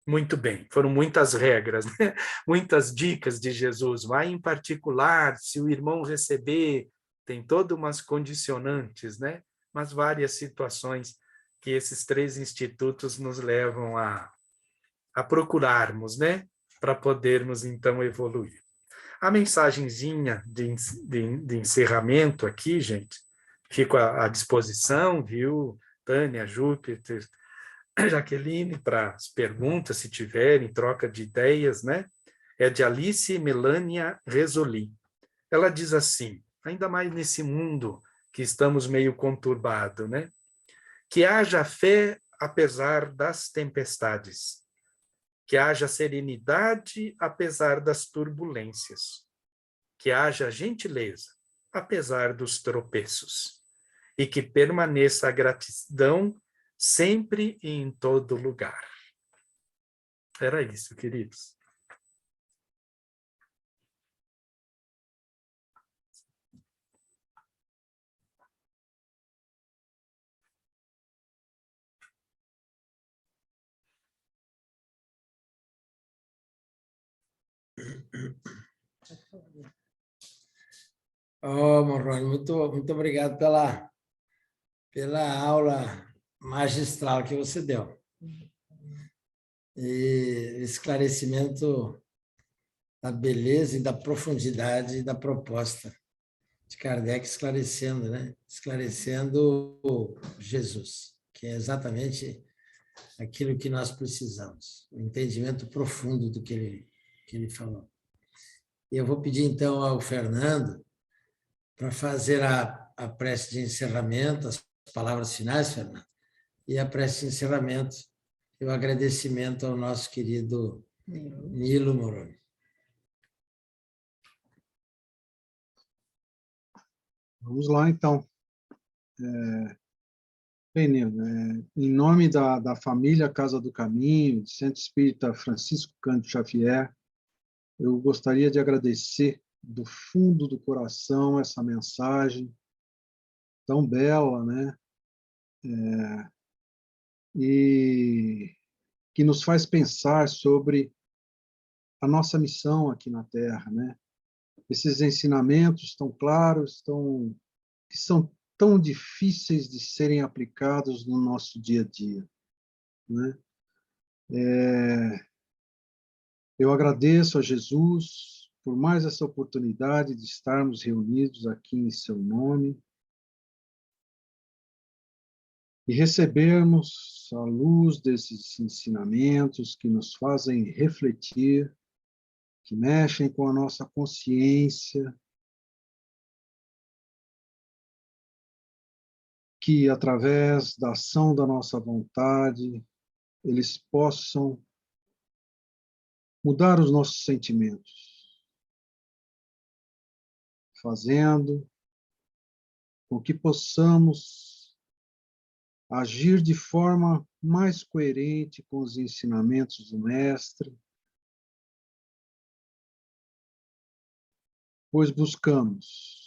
Muito bem, foram muitas regras, né? Muitas dicas de Jesus. Vai em particular, se o irmão receber, tem todas umas condicionantes, né? Mas várias situações que esses 3 institutos nos levam a procurarmos, né? Para podermos, então, evoluir. A mensagenzinha de encerramento aqui, gente, fico à disposição, viu? Tânia, Júpiter, Jaqueline, para as perguntas, se tiverem, troca de ideias, né? É de Alice Melânia Resoli. Ela diz assim, ainda mais nesse mundo que estamos meio conturbado, né? Que haja fé apesar das tempestades, que haja serenidade apesar das turbulências, que haja gentileza apesar dos tropeços, e que permaneça a gratidão sempre e em todo lugar. Era isso, queridos. Oh, Morrone, muito obrigado pela aula magistral que você deu. E esclarecimento da beleza e da profundidade da proposta de Kardec, esclarecendo, né? Esclarecendo Jesus, que é exatamente aquilo que nós precisamos, o entendimento profundo do que ele falou. E eu vou pedir, então, ao Fernando para fazer a prece de encerramento, as palavras finais, Fernando, e a prece de encerramento e o agradecimento ao nosso querido Nilo Moroni. Vamos lá, então. Bem, Nilo, em nome da família Casa do Caminho, Centro Espírita Francisco Cândido Xavier, eu gostaria de agradecer do fundo do coração essa mensagem tão bela, né? E que nos faz pensar sobre a nossa missão aqui na Terra, né? Esses ensinamentos tão claros, que são tão difíceis de serem aplicados no nosso dia a dia, né? Eu agradeço a Jesus por mais essa oportunidade de estarmos reunidos aqui em seu nome e recebermos a luz desses ensinamentos que nos fazem refletir, que mexem com a nossa consciência, que através da ação da nossa vontade, eles possam mudar os nossos sentimentos, fazendo com que possamos agir de forma mais coerente com os ensinamentos do Mestre, pois buscamos,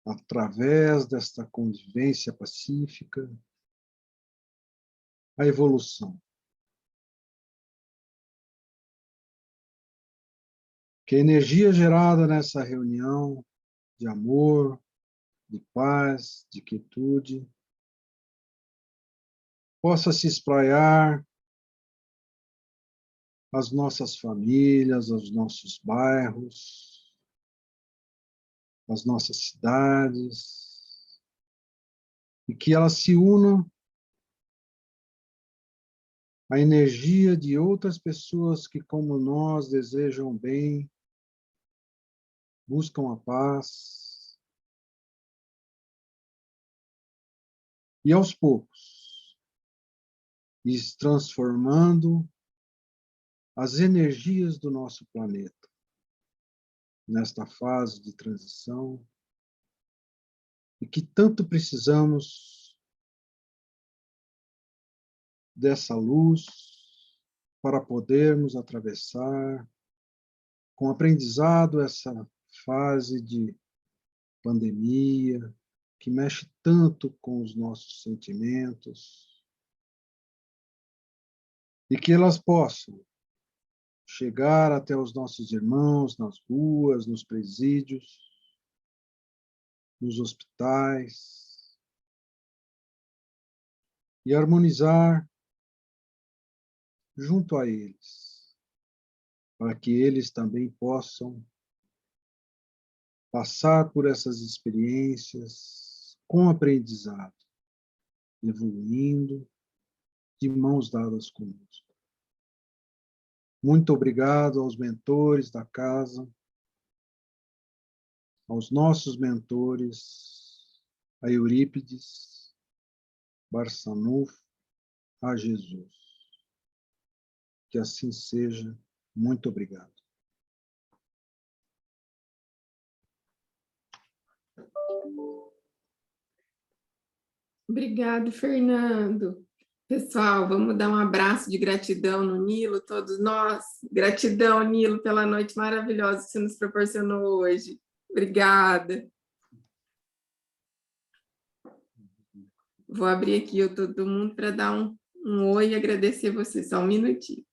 através desta convivência pacífica, a evolução. Que a energia gerada nessa reunião de amor, de paz, de quietude, possa se espraiar às nossas famílias, aos nossos bairros, às nossas cidades, e que ela se una à energia de outras pessoas que, como nós, desejam bem, buscam a paz, e aos poucos, ir transformando as energias do nosso planeta nesta fase de transição e que tanto precisamos dessa luz para podermos atravessar com aprendizado essa fase de pandemia que mexe tanto com os nossos sentimentos e que elas possam chegar até os nossos irmãos nas ruas, nos presídios, nos hospitais, e harmonizar junto a eles, para que eles também possam passar por essas experiências com aprendizado, evoluindo de mãos dadas conosco. Muito obrigado aos mentores da casa, aos nossos mentores, a Eurípides, Barçanufo, a Jesus. Que assim seja. Muito obrigado. Obrigado, Fernando. Pessoal, vamos dar um abraço de gratidão no Nilo, todos nós. Gratidão, Nilo, pela noite maravilhosa que você nos proporcionou hoje. Obrigada. Vou abrir aqui todo mundo para dar um oi e agradecer você. Só um minutinho.